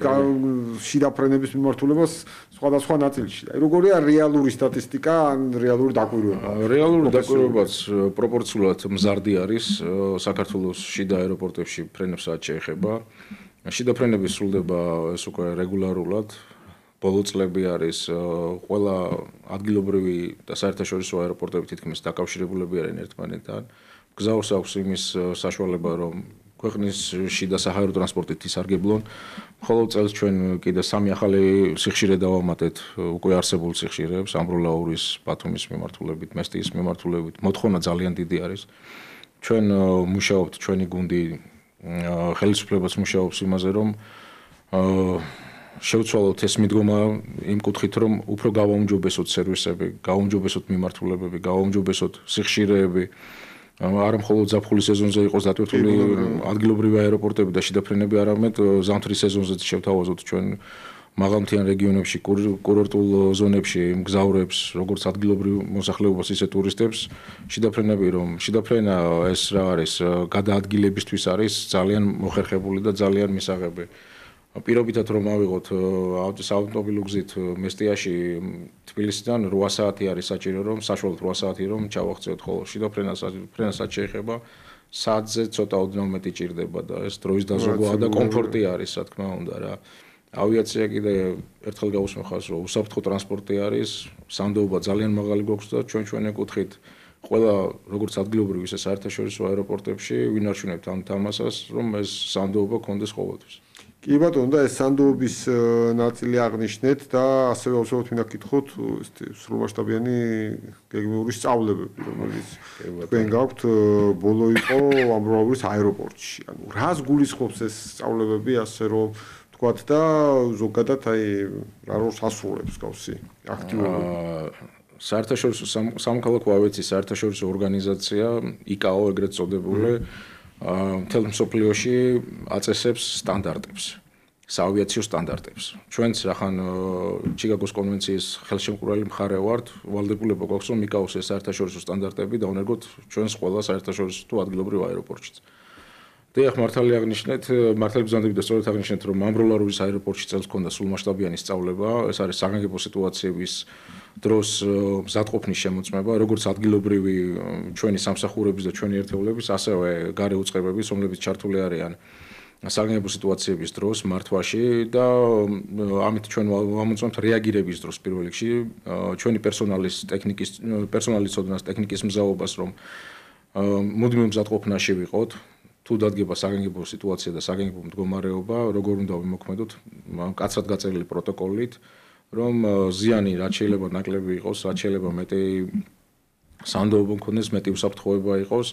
შიდა ფრენების მიმართულებას სხვადასხვა ნაწილში. აი როგორია რეალური სტატისტიკა ან რეალური დაკვირვება? რეალური დაკვირვებაც პროპორციულად მზარდი არის საქართველოს შიდა აეროპორტებში ფრენებს რაც შეეხება. შიდა ფრენები სრულდება ეს უკვე რეგულარულად. ბოლო წლები არის ყველა ადგილობრივი და საერთაშორისო აეროპორტები თითქმის დაკავშირებულები არიან ერთმანეთთან. გზავრს აქვს იმის საშუალება, რომ ქვეყნის შიდა საჰაერო ტრანსპორტით ისარგებლონ. მხოლოდ წელს ჩვენ კიდე 3 ახალი სიხშირე დავამატეთ უკვე არსებულ სიხშირეებს, ამბროლაურის, ბათუმის მიმართულებით, მესტიის მიმართულებით. მოთხოვნა ძალიან დიდი არის. ჩვენ მუშაობთ, ჩვენი გუნდი ხელისუფლებას მუშაობს იმაზე, რომ შევცვალოთ ეს მიდგომა იმ კუთხით, რომ უფრო გავაუმჯობესოთ სერვისები, გავაუმჯობესოთ მიმართულებები, გავაუმჯობესოთ სიხშირეები. არა მხოლოდ ზაფხულის სეზონზე იყოს დატვირთული ადგილობრივი აეროპორტები და შიდა ფრენები, არამედ ზამთრის სეზონზეც შევთავაზოთ ჩვენ მაღალმთიან რეგიონებში, კურორტულ ზონებში მგზავრებს, როგორც ადგილობრივ მოსახლეობას, ისე ტურისტებს, შიდა ფრენები, რომ შიდა ფრენა ეს რა არის, გადაადგილებისთვის არის ძალიან მოხერხებული და ძალიან მისაღები. პირობითად რომ ავიღოთ ავტომობილო გზით მესტიაში თბილისიდან 8 საათი არის საჭირო რომ საშუალოდ 8 საათი რომ ჩავახცევთ, ხოლო შიდა ფრენასაც შეეხება საათზე ცოტა ოდნავ მეტი ჭირდება და ეს დროის დაზოგვა და კომფორტი არის, რა თქმა უნდა რა. ავიაცია კიდე ერთხელ გავუსმეხავს, რომ უსაფრთხო ტრანსპორტი არის, სანდოობა ძალიან მაღალი გვაქვს და ჩვენ ეკუთხით ყველა როგორც ადგილობრივ ისე საერთაშორისო აეროპორტებში ვინარჩუნებთ ამ თამასას, რომ ეს სანდოობა კონდეს ყოველთვის. კი ბატონო, და ეს სანდოობის ნაწილი აღნიშნეთ და ასევე უსაუბროთ მინდა გითხოთ სრულმასშტაბიანი გეგმიური სწავლებები, რომელიც თქვენ გაქვთ, ბოლო იყო ამბროლაურის აეროპორტში. ანუ რას გულისხმობს ეს სწავლებები, ასე რომ ვთქვათ და ზოგადად აი რა როლს ასრულებს გავსი აქტიურობა? საერთაშორისო სამოქალაქო ავიაციის საერთაშორისო ორგანიზაცია ICAO ეგრეთ წოდებული მთელ მსოფლიოში აწესებს სტანდარტებს, საავიაციო სტანდარტებს. ჩვენც რახან ჩიკაგოს კონვენციის ხელშემყვრელი მხარე ვართ, ვალდებულება გვაქვს რომ ICAO-ს ეს საერთაშორისო სტანდარტები დავვნერგოთ ჩვენს ყველა საერთაშორისო თუ ადგილობრივ აეროპორტშიც. დიახ, მართალი ბრძანდებით და სწორედ აღნიშნეთ, რომ ამბროლაურის აეროპორტში წელს ჰქონდა სრულმასშტაბიანი სწავლება, ეს არის საგანგებო სიტუაციების დროს მზადყოფნის შემოწმება, როგორც ადგილობრივი ჩვენი სამსახურების და ჩვენი ერთეულების, ასევე გარე უწყებების, რომლებიც ჩართული არიან საგანგებო სიტუაციების დროს მართვაში და ამით ჩვენ ვამოწმებთ რეაგირების დროს პირველ რიგში ჩვენი პერსონალის ცოდნას, ტექნიკის მზაობას, რომ მუდმივ მზადყოფნაში ვიყოთ. თუ დადგება საგანგებო სიტუაცია და საგანგებო მდგომარეობა, როგორ უნდა ვიმოქმედოთ მკაცრად გაწერილი პროტოკოლით, რომ ზიანი რაც შეიძლება ნაკლები იყოს, რაც შეიძლება მეტი სანდოობა მქონდეს, მეტი უსაფრთხოება იყოს.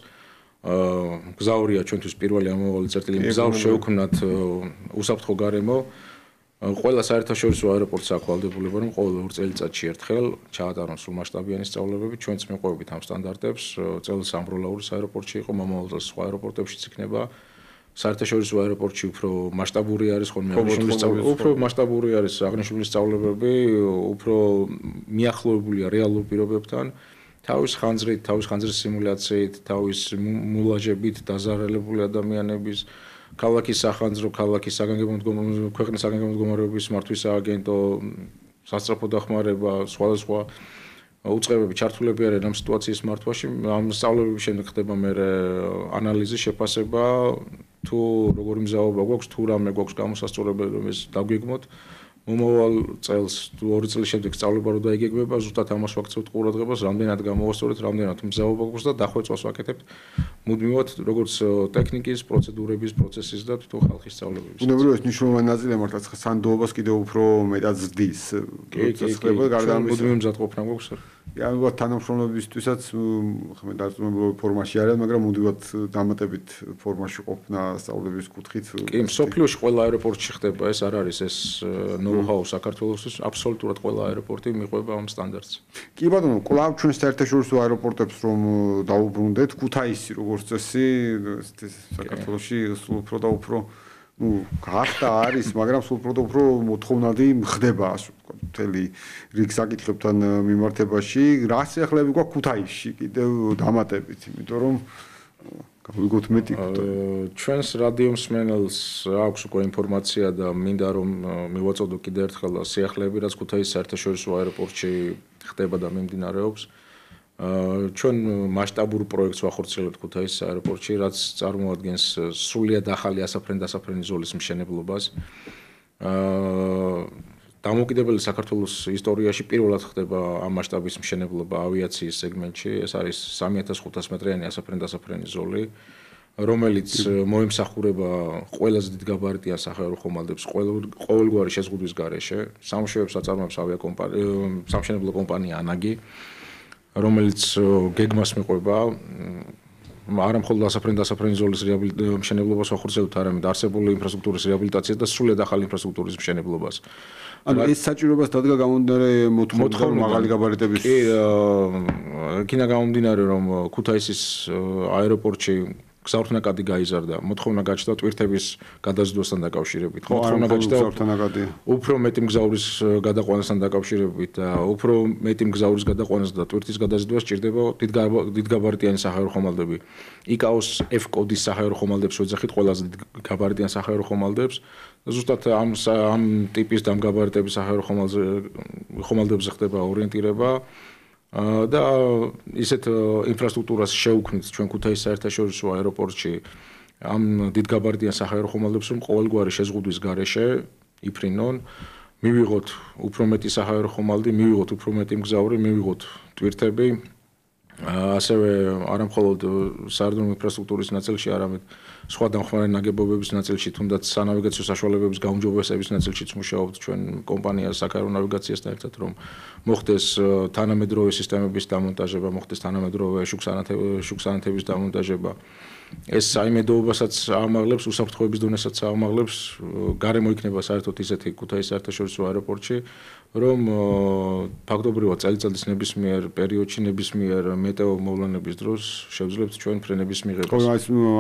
გზავრია ჩვენთვის პირველი ამავალი წერტილი გზავრს შევქმნათ უსაფრთხო გარემო. ყველა საერთაშორისო აეროპორტს აქვს ვალდებულება, რომ ყოველ 2 წელიწადში ერთხელ ჩაატარონ სრულმასშტაბიანი სწავლებები. ჩვენც მივყვებით ამ სტანდარტებს. წელს ამბროლაურის აეროპორტში იყო, მომავალ წელს სხვა აეროპორტებშიც იქნება. საერთაშორისო აეროპორტში უფრო მასშტაბური არის ხოლმე უფრო მასშტაბური არის აღნიშნული სწავლებები, უფრო მიახლოებულია რეალურ პირობებთან. თავის ხანძრის სიმულაციით, თავის მულაჟებით დაზარალებული ადამიანების, ქალაქის სახანძრო, ქვეყნის საგანგებო მდგომარეობის მართვის სააგენტო, სასწრაფო დახმარება, სხვადასხვა უწყებები ჩართულები არიან ამ სიტუაციის მართვაში. ამ სწავლების შემდეგ ხდება მე ანალიზი, შეფასება, თუ როგორი მზაობა გვაქვს, თუ რამე გვაქვს გამოსასწორებელი, რომ ეს დაგვიგმოთ. მომავალ წელს თუ 2 წლის შემდეგ სწავლება რო დაიგეგმება, ზუსტად ამას ვაქცევთ ყურადღებას, რამდენად გამოვასწორეთ, რამდენად მზაობა გვაქვს და დახვეწვას ვაკეთებთ. მუდმივად როგორც ტექნიკის, პროცედურების, პროცესის და თვითონ ხალხის სწავლებების. ბუნებრივად ეს მნიშვნელოვანი ნაწილია მართლაც სანდოობას კიდევ უფრო მეტად ზრდის. მუდმივ მზადყოფნა გვაქვს. ალბათ თანამშრომლებისთვისაც ხმე დაწუნებულ ფორმაში არიან, მაგრამ მუდმივად დამატებით ფორმაში ყოფნა სწავლების კუთხით. კი, მსოფლიოში ყველა აეროპორტში ხდება ეს, არ არის ეს ნოუ-ჰაუ საქართველოსთვის, აბსოლუტურად ყველა აეროპორტი მიყვება ამ სტანდარტს. კი ბატონო, კვლავ ჩვენ საერთაშორისო აეროპორტებს რომ დაუბრუნდეთ, ქუთაისი როგორც წესი, საქართველოში სულ უფრო და უფრო გახდა არის, მაგრამ სულ უფრო და უფრო მოთხოვნადი ხდება, ასე ვთქვათ, მთელი რიგ საკითხებთან მიმართებაში. რა სიახლეები გვაქვს ქუთაისში კიდევ დამატებით, იმიტომ რომ გავიგოთ მეტი. ჩვენს რადიო მსმენელს აქვს უკვე ინფორმაცია და მინდა რომ მივაწოდო კიდევ ერთხელ სიახლეები, რაც ქუთაისის საერთაშორისო აეროპორტში ხდება და მიმდინარეობს. ჩვენ მასშტაბურ პროექტს ვახორციელებთ ქუთაისის აეროპორტში, რაც წარმოადგენს სრულიად ახალი ასაფრენ-დასაფრენი ზოლის მშენებლობას. დამოუკიდებელი საქართველოს ისტორიაში პირველად ხდება ამ მასშტაბის მშენებლობა ავიაციის სეგმენტში. ეს არის 3500 მეტრიანი ასაფრენ-დასაფრენი ზოლი, რომელიც მოემსახურება ყველაზე დიდ გაბარიტიან სახაერო ხომალდებს ყოველგვარი შეზღუდვის გარეშე. სამშვიდობოს აწარმოებს სამშენებლო კომპანია ანაგი, რომელიც გეგმას მიყვება არა მხოლოდ ასაფრენ-დასაფრენი ზოლის მშენებლობას ვახორციელებთ, არამედ არსებული ინფრასტრუქტურის რეაბილიტაციას და სრულიად ახალი ინფრასტრუქტურის მშენებლობას. ანუ ეს საჭიროებას დადგა გამომდინარე მოთხოვნა მაღალი გაბარიტების. კი, იქნა გამომდინარე, რომ ქუთაისის აეროპორტში გზავრთნაკადი გაიზარდა, მოთხოვნა გაჩნდა ტვირთების გადაზიდვასთან დაკავშირებით. მოთხოვნა გაჩნდა უფრო მეტი მგზავრის გადაყვანასთან დაკავშირებით და უფრო მეტი მგზავრის გადაყვანას და ტვირთის გადაზიდვას სჭირდება დიდ გაბარიტიანი სახაერო ხომალდები. იკაოს F კოდის სახაერო ხომალდებს ვეძახით ყველაზე დიდ გაბარიტიან სახაერო ხომალდებს. ზუსტად ამ ტიპის და ამ გაბარიტების სახაერო ხომალდებზე ხდება ორიენტირება. და ისეთ ინფრასტრუქტურას შევქმნით ჩვენ ქუთაისის საერთაშორისო აეროპორტში ამ დიდგაბარიტიან სახაერო ხომალდებს, რომ ყოველგვარი შეზღუდვის გარეშე იფრინონ, მივიღოთ უფრო მეტი სახაერო ხომალდი, მივიღოთ უფრო მეტი მგზავრი, მივიღოთ ტვირთები, ასევე არა მხოლოდ საერთო ინფრასტრუქტურის ნაწილში, არამედ სხვა დამხმარე ნაგებობების ნაწილში, თუნდაც სანავიგაციო საშუალებების გაუმჯობესების ნაწილშიც მუშაობთ ჩვენ კომპანია საქაერო ნავიგაციასთან ერთად, რომ მოხდეს თანამედროვე სისტემების დამონტაჟება, მოხდეს თანამედროვე შუქსანათების დამონტაჟება. ეს საიმედოობასაც აამაღლებს, უსაფრთხოების დონესაც აამაღლებს, გარემო იქნება საერთოდ ისეთი ქუთაისის საერთაშორისო აეროპორტში, რომ ფაქტობრივად წელიწადის ნებისმიერ პერიოდში, ნებისმიერ მეტეო მოვლენების დროს შევძლებთ ჩვენ ფრენების მიღებას.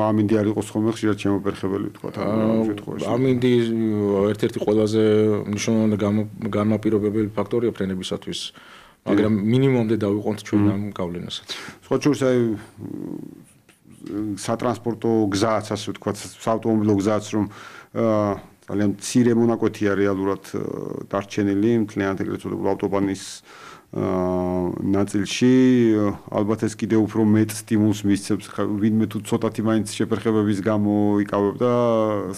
ამინდი არ იყოს ხოლმე ხშირად შემოპერხებელი თქვა ამ შემთხვევაში. ამინდი ერთ-ერთი ყველაზე მნიშვნელოვანი განმაპირობებელი ფაქტორია ფრენებისათვის, მაგრამ მინიმუმამდე დავიყვანთ ჩვენ ამ გავლენასაც. სხვა შორის აი სატრანსპორტო გზაც, ასე ვთქვათ, საავტომობილო გზაც, რომ ძალიან მცირე მონაკვეთია რეალურად დარჩენილი მთლიანად ეგრეთ წოდებულ ავტობანის ნაწილში, ალბათ ეს კიდევ უფრო მეტ სტიმულს მისცემს, ვინმე თუ ცოტათი მაინც შეფერხებების გამო იკავებდა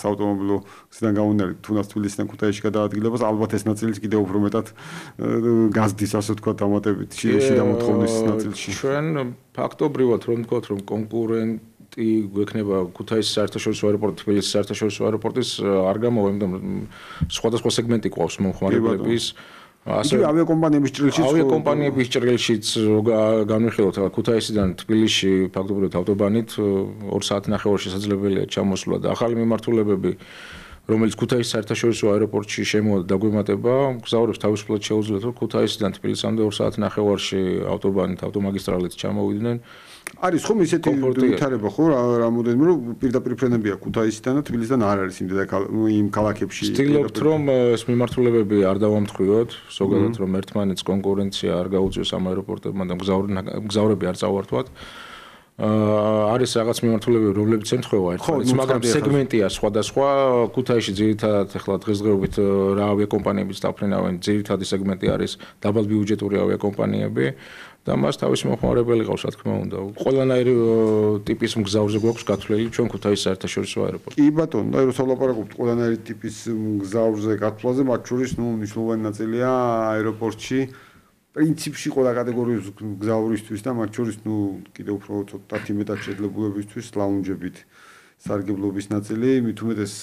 საავტომობილო გზიდან გამომდინარე, თუნდაც თბილისიდან ქუთაისში გადაადგილებას, ალბათ ეს ნაწილიც კიდევ უფრო მეტად გაზდის, ასე ვთქვათ, დამატებით შიდა მოთხოვნის ნაწილში. ჩვენ ფაქტობრივად რომ ვთქვათ, რომ კონკურენტი გვექნება ქუთაისის საერთაშორისო აეროპორტი, თბილისის საერთაშორისო აეროპორტის არ გამოვემდა სხვადასხვა სეგმენტი ყავს მომხმარებლების. ასევე ავიაკომპანიების ჭრილშიც განვიხილოთ ქუთაისიდან თბილისში ფაქტობრივად ავტობანით 2 საათი ნახევარი შესაძლებელია ჩამოსვლა და ახალი მიმართულებები რომელიც ქუთაისის საერთაშორისო აეროპორტში შემოვა დაგვემატება, მგზავრებს თავისუფლად შეუძლიათ, რომ ქუთაისიდან თბილისამდე 2 საათნახევარში ავტობანით, ავტომაგისტრალით ჩამოვიდნენ. არის ხომ ისეთი ვითარება ხო რამოდენიმე რომ პირდაპირ ფრენებია ქუთაისიდან და თბილისიდან არ არის იმ ქალაქებში. ვცდილობთ რომ ეს მიმართულებები არ დავამთხვიოთ, ზოგადად რომ ერთმანეთს კონკურენცია არ გაუწიოს ამ აეროპორტებმა და მგზავრები არ წავართვათ. არის რაღაც მიმართულებები, რომლებიც ემთხვევა ერთმანეთს, მაგრამ სეგმენტია სხვადასხვა. ქუთაისში ძირითადად ახლა დღესდღეობით რა ავიაკომპანიებიც დაფრინავენ, ძირითადი სეგმენტი არის დაბალბიუჯეტური ავიაკომპანიები და მას თავისი მოხმარებელი ყავს, რა თქმა უნდა. ყველანაირი ტიპის მგზავრზე გვაქვს გათვლილი ჩვენ ქუთაისის საერთაშორისო აეროპორტში. კი ბატონო, და როცა ვლაპარაკობთ ყველანაირი ტიპის მგზავრზე გათვლაზე, მათ შორის მნიშვნელოვანი ნაწილია აეროპორტში პრინციპში ყველა კატეგორიის მგზავრისთვის და მათ შორის კიდევ უფრო ცოტათი მეტად შეძლებულებისთვის ლაუნჯებით სარგებლობის ნაწილი, მით უმეტეს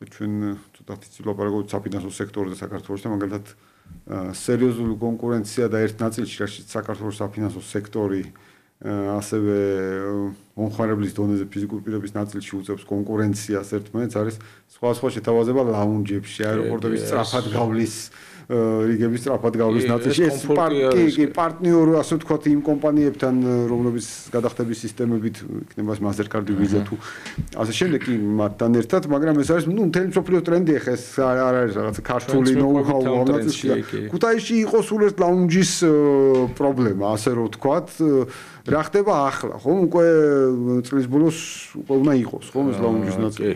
ჩვენ ცოტათი ვილაპარაკობთ საფინანსო სექტორზე საქართველოში და მაგალითად სერიოზული კონკურენცია და ერთ ნაწილში რაშიც საქართველოს საფინანსო სექტორი ასევე მომხმარებლის დონეზე ფიზიკური პირების ნაწილში უწევს კონკურენციას ერთმანეთს არის სხვა შეთავაზება ლაუნჯებში, აეროპორტების სწრაფად გავლის რიგების სწრაფად გავლის ნაწილში ეს პარტნიორი ასე ვთქვათ იმ კომპანიებთან რომლებიც გადახდების სისტემებით იქნება Mastercard Visa თუ ასე შემდეგ კი მათთან ერთად მაგრამ ეს არის მთელი მსოფლიოს ტრენდი ახლა ეს არ არის რაღაცა ქართული ნოუ-ჰაუ ამ ნაწილში ქუთაისში იყო სულ ეს ლაუნჯის პრობლემა ასე რომ ვთქვათ რა ხდება ახლა ხომ უკვე წლის ბოლოს უკვე უნდა იყოს ხომ ეს ლაუნჯის ნაწილი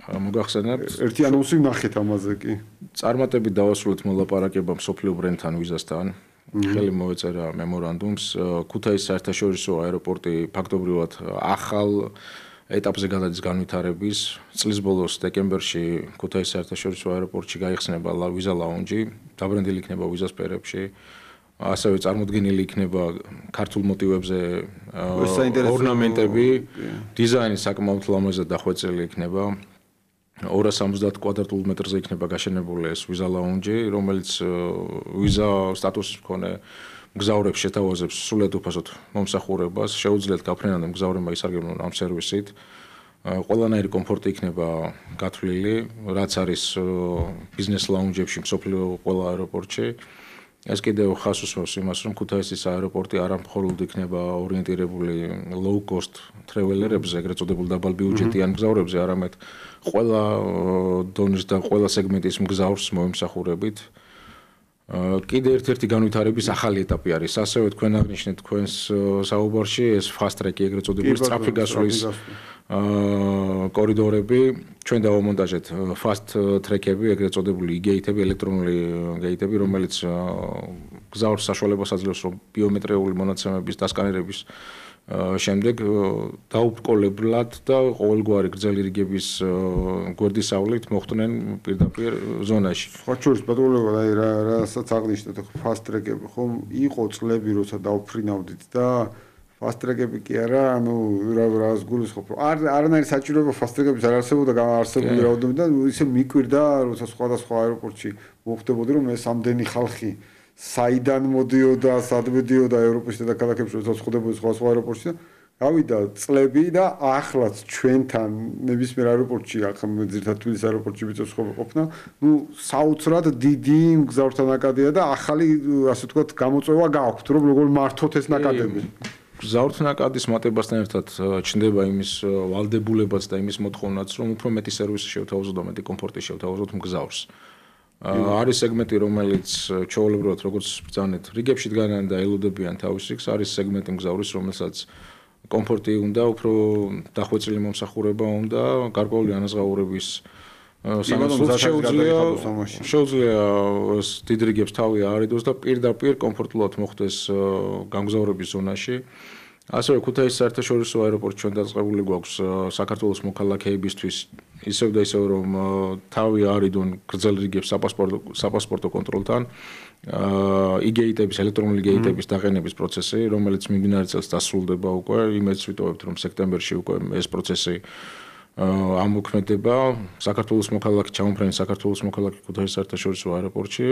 მოგახსენებთ ერთი ანონსი ვნახეთ ამაზე კი წარმატებით დავასრულეთ მოლაპარაკება მსოფლიო ბრენდთან ვიზასთან ხელი მოეწერა მემორანდუმს ქუთაისის საერთაშორისო აეროპორტი ფაქტობრივად ახალ ეტაპზე გადადის განვითარების წლის ბოლოს დეკემბერში ქუთაისის საერთაშორისო აეროპორტში გაიხსნება ვიზა ლაუნჯი დაბრენდილი იქნება ვიზას სფერებში ასევე წარმოდგენილი იქნება ქართულ მოტივებზე ორნამენტები დიზაინი საკმაოდ ლამაზად დახვეწილი იქნება 270 კვადრატულ მეტრზე იქნება გაშენებული ეს ვიზა ლაუნჯი, რომელიც ვიზა სტატუსის მქონე მგზავრებს შეთავაზებს სრულად უფასოდ მომსახურებას, შეუძლიათ გაფრენამდე მგზავრებმა ისარგებლონ ამ სერვისით. ყველანაირი კომფორტი იქნება გათვლილი, რაც არის ბიზნეს ლაუნჯებში მსოფლიო ყველა აეროპორტში. ეს კიდევ ხას უსვამს იმას, რომ ქუთაისის აეროპორტი არა მხოლოდ იქნება ორიენტირებული low cost travelerებზე, ეგრეთ წოდებულ დაბალბიუჯეტიან მგზავრებზე, არამედ ყველა დონის და ყველა სეგმენტის მგზავრს მოემსახურებით. კიდე ერთ-ერთი განვითარების ახალი ეტაპი არის. ასევე თქვენ აღნიშნეთ თქვენს საუბარში ეს fast track-ი, ეგრეთ წოდებული სწრაფი გასვლის კორიდორები, ჩვენ დავამონტაჟეთ fast track-ები, ეგრეთ წოდებული e-gate-ები, ელექტრონული gate-ები, რომელიც მგზავრს საშუალებას აძლევს, რომ ბიომეტრიული მონაცემების დასკანერების შემდეგ დაუბრკოლებლად და ყოველგვარი გრძელი რიგების გვერდისავლით მოხვდნენ პირდაპირ ზონაში. სხვა შორის პატროლებად აი რასაც აღნიშნეთ fast track-ები ხომ იყო წლები როცა დავფრინავდით და fast track-ები კი არა, ანუ რას გულისხმობ, რომ არანაირი საჭიროება fast track-ების არ არსებობდა არსებული რაოდენობით და ისე მიკვირდა, როცა სხვადასხვა აეროპორტში მოხდებოდა, რომ ეს ამდენი ხალხი საიდან მოდიოდა, სად მოდიოდა ევროპის დედაქალაქებში, როცა ხდებოდა სხვა აეროპორტში და გავიდა წლები და ახლაც ჩვენთან ნებისმიერ აეროპორტში, ახლა ძირითადად თბილისის აეროპორტში ვიწევს ყოფნა, საოცრად დიდი მგზავრთა ნაკადია და ახალი, ასე ვთქვათ, გამოწვევა გააქვთ, რომ როგორ მართოთ ეს ნაკადები. მგზავრთა ნაკადის მატებასთან ერთად ჩნდება იმის ვალდებულებაც და იმის მოთხოვნაც, რომ უფრო მეტი სერვისი შევთავაზოთ და მეტი კომფორტი შევთავაზოთ მგზავრს. არის სეგმენტი, რომელიც ჩვეულებრივად როგორც ბრძანეთ, რიგებში დგანან და ელოდებიან თავის რიგს, არის სეგმენტი მგზავრის, რომელსაც კომფორტი უნდა, უფრო დახვეწილი მომსახურება უნდა, გარკვეული ანაზღაურების შეუძლია დიდ რიგებს თავი აარიდოს და პირდაპირ კომფორტულად მოხდეს გამგზავრების ზონაში. ასევე ქუთაისის საერთაშორისო აეროპორტში ჩვენ დაწყებული გვაქვს საქართველოს მოქალაქეებისთვის ისევ და ისევ რომ თავი აარიდონ გრძელ რიგებს საპასპორტო კონტროლთან e-gate-ების, ელექტრონული gate-ების დაყენების პროცესი, რომელიც მიმდინარე წელს დასრულდება უკვე, იმედს ვიტოვებთ, რომ სექტემბერში უკვე ეს პროცესი ამოქმედება საქართველოს მოქალაქე ჩამოფრენის საქართველოს მოქალაქე ქუთაისის საერთაშორისო აეროპორტში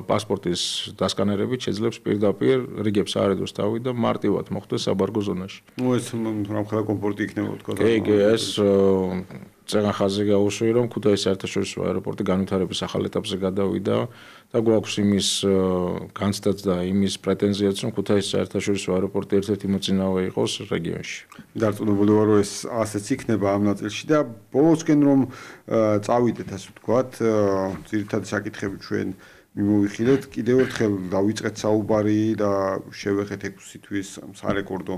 პასპორტის დასკანერებით შეძლებს პირდაპირ რიგებს აარიდოს თავი და მარტივად მოხდეს საბარგო ზონაში. ეს რამხელა კომფორტი იქნება თქვა. კი, ეს წეგან ხაზზე გავუსვი, რომ ქუთაისის საერთაშორისო აეროპორტი განვითარების ახალ ეტაპზე გადავიდა და გვაქვს იმის განცდაც და იმის პრეტენზიაც, რომ ქუთაისის საერთაშორისო აეროპორტი ერთ-ერთი მოწინავე იყოს რეგიონში. დარწმუნებული ვარ, რომ ეს ასეც იქნება ამ ნაწილში და ბოლოსკენ რომ წავიდეთ, ასე ვთქვათ, ძირითადი საკითხები ჩვენ მიმოვიხილეთ, კიდევ ერთხელ დავიწყეთ საუბარი და შევეხეთ 6 თვის სარეკორდო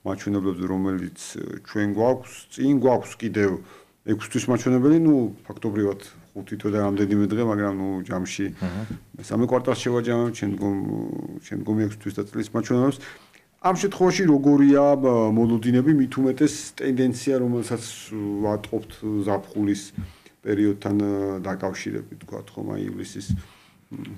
მაჩვენებლებზე, რომელიც ჩვენ გვაქვს, წინ გვაქვს კიდევ 6 თვის მაჩვენებელი, ფაქტობრივად 5 თვე და რამდენიმე დღე, მაგრამ ჯამში მესამე კვარტალს შევაჯამებ, შემდგომი 6 თვის და წლის მაჩვენებლებს. ამ შემთხვევაში როგორია მოლოდინები, მით უმეტეს ტენდენცია, რომელსაც ვატყობთ ზაფხულის პერიოდთან დაკავშირებით, თქვათ ხომ, ივლისის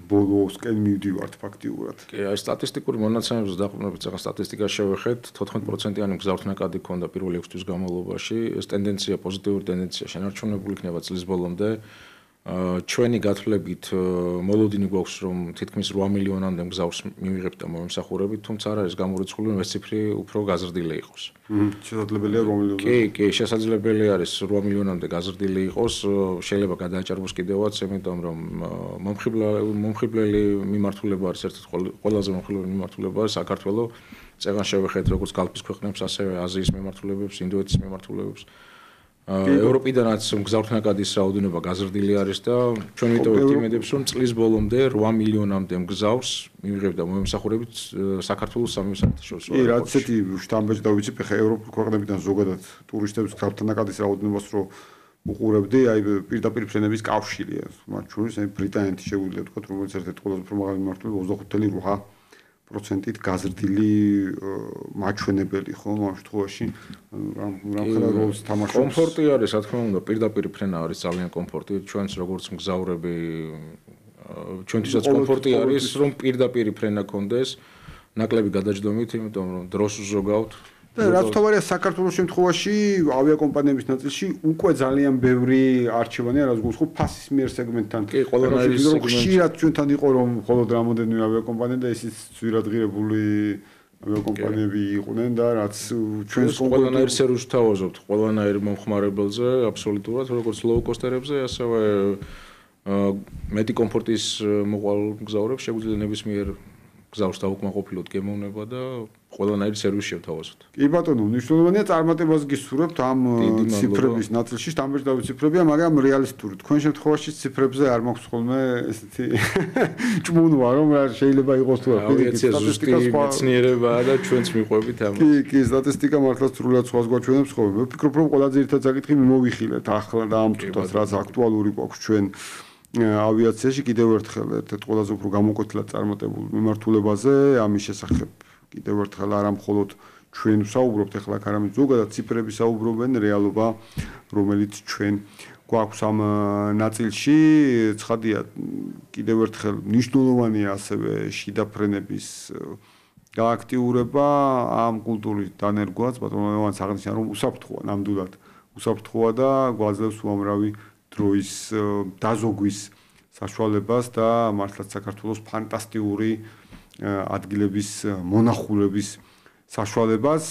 ბოლოსკენ მივდივართ ფაქტიურად. კი, აი სტატისტიკური მონაცემებზე დაყრდნობით, ახლა სტატისტიკას შევეხეთ, 14%-იანი მგზავრთნაკადი ქონდა პირველი 6 თვის განმავლობაში. ეს ტენდენცია, პოზიტიური ტენდენცია შენარჩუნებული იქნება წლის ბოლომდე. ჩვენი გათვლებით მოლოდინი გვაქვს, რომ თითქმის 8 მილიონამდე მგზავრს მივიღებთ და მომსახურებით, თუმცა არ არის გამორიცხული, რომ ეს ციფრი უფრო გაზრდილი იყოს. შესაძლებელია 8 მილიონი. კი, შესაძლებელი არის 8 მილიონამდე გაზრდილი იყოს, შეიძლება გადააჭარბოს კიდევაც, იმიტომ რომ მომხიბლელი მიმართულება არის ერთ-ერთი ყველაზე მომხიბლელი მიმართულება არის საქართველოს. წეგან შევეხეთ როგორც გალფის ქვეყნებს, ასევე აზიის მიმართულებებს, ინდოეთის მიმართულებებს. ევროპიდანაც მგზავრთნაკადის რაოდენობა გაზრდილი არის და ჩვენ ვიტოვებთ იმედებს, რომ წლის ბოლომდე 8 მილიონამდე მგზავრს მივიღებთ და მომსახურებით საქართველოს სამი საერთაშორისო აეროპორტში. კი, რაც ესეთი შტამბეჭ დავიცი, ხე ევროპულ ქვეყნებიდან ზოგადად ტურისტების მგზავრთნაკადის რაოდენობას რო უყურებდი, აი პირდაპირ ფრენების კავშირია. მათ შორის ბრიტანეთი შეგვიძლია ვთქვათ, რომელიც ერთ-ერთი ყველაზე უფრო მაღალი მიმართულება 25.8%-ით გაზრდილი მაჩვენებელი ხო ამ შემთხვევაში რამხელა როლს თამაშობს. კომფორტი არის, რა თქმა უნდა, პირდაპირ ფრენა არის ძალიან კომფორტი. ჩვენც როგორც მგზავრები ჩვენთვისაც კომფორტი არის, რომ პირდაპირ ფრენა გქონდეს, ნაკლები გადაჯდომით, იმიტომ რომ დროს უზოგავთ. და რაც თავარია საქართველოს შემთხვევაში ავიაკომპანიების ნაწილში უკვე ძალიან ბევრი არჩევანია, რაც გულს ხო ფასის მიერ სეგმენტთან. კი, ყველანაირი ხშირად ჩვენთან იყო რომ მხოლოდ რამოდენიმე ავიაკომპანია და ისიც ძვირადღირებული ავიაკომპანიები იყვნენ და რაც ჩვენს ყველანაირ სერვისს თავაზობთ, ყველანაირ მომხმარებელზე, აბსოლუტურად, როგორც low-cost-ერებზე, ასევე მეტი კომფორტის მოყვალ მგზავრებს შეგვიძლია ნებისმიერ გზავრს დაუკმაყოფილოთ გემოვნება და ყველანაირი სერვისი შევთავაზოთ. კი ბატონო, მნიშვნელოვანია წარმატებას გისურვებთ ამ ციფრების ნაწილში, სტანდარტული ციფრებია, მაგრამ რეალისტური. თქვენ შემთხვევაში ციფრებზე არ მაქვს ხოლმე ესეთი ჭმუნვა, რომ შეიძლება იყოს თუ არა. ავიაცია ზუსტი მეცნიერებაა და ჩვენც მიყვებით ამას. კი, სტატისტიკა მართლაც სრულად სხვას გვაჩვენებს ხოლმე. მე ვფიქრობ, რომ ყველა ძირითადი საკითხი მიმოვიხილეთ ახლა და ამ თვითონ რაც აქტუალური გვაქვს ჩვენ ავიაციაში კიდევ ერთხელ ერთ-ერთ ყველაზე უფრო გამოკვეთილად წარმატებულ მიმართულებაზე ამის შესახებ კიდევ ერთხელ არა მხოლოდ ჩვენ ვსაუბრობთ ახლა, არამედ ზოგადად ციფრები საუბრობენ რეალობა, რომელიც ჩვენ გვაქვს ამ ნაწილში. ცხადია, კიდევ ერთხელ მნიშვნელოვანია ასევე შიდა ფრენების გააქტიურება ამ კულტურის დანერგვაც, ბატონო ლევანს აღნიშნა, რომ უსაფრთხოა ნამდვილად, უსაფრთხოა და გვაძლევს უამრავი დროის დაზოგვის საშუალებას და მართლაც საქართველოს ფანტასტიკური ადგილების მონახულების საშუალებას.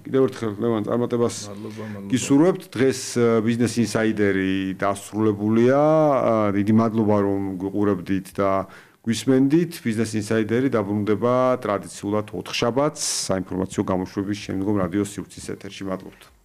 კიდევ ერთხელ ლევან წარმატებას გისურვებთ. დღეს ბიზნეს ინსაიდერი დასრულებულია. დიდი მადლობა რომ გვიყურებდით და გვისმენდით. ბიზნეს ინსაიდერი დაბრუნდება ტრადიციულად 4 შაბათს საინფორმაციო გამოშვების შემდგომ რადიო სივრცის ეთერში. მადლობთ.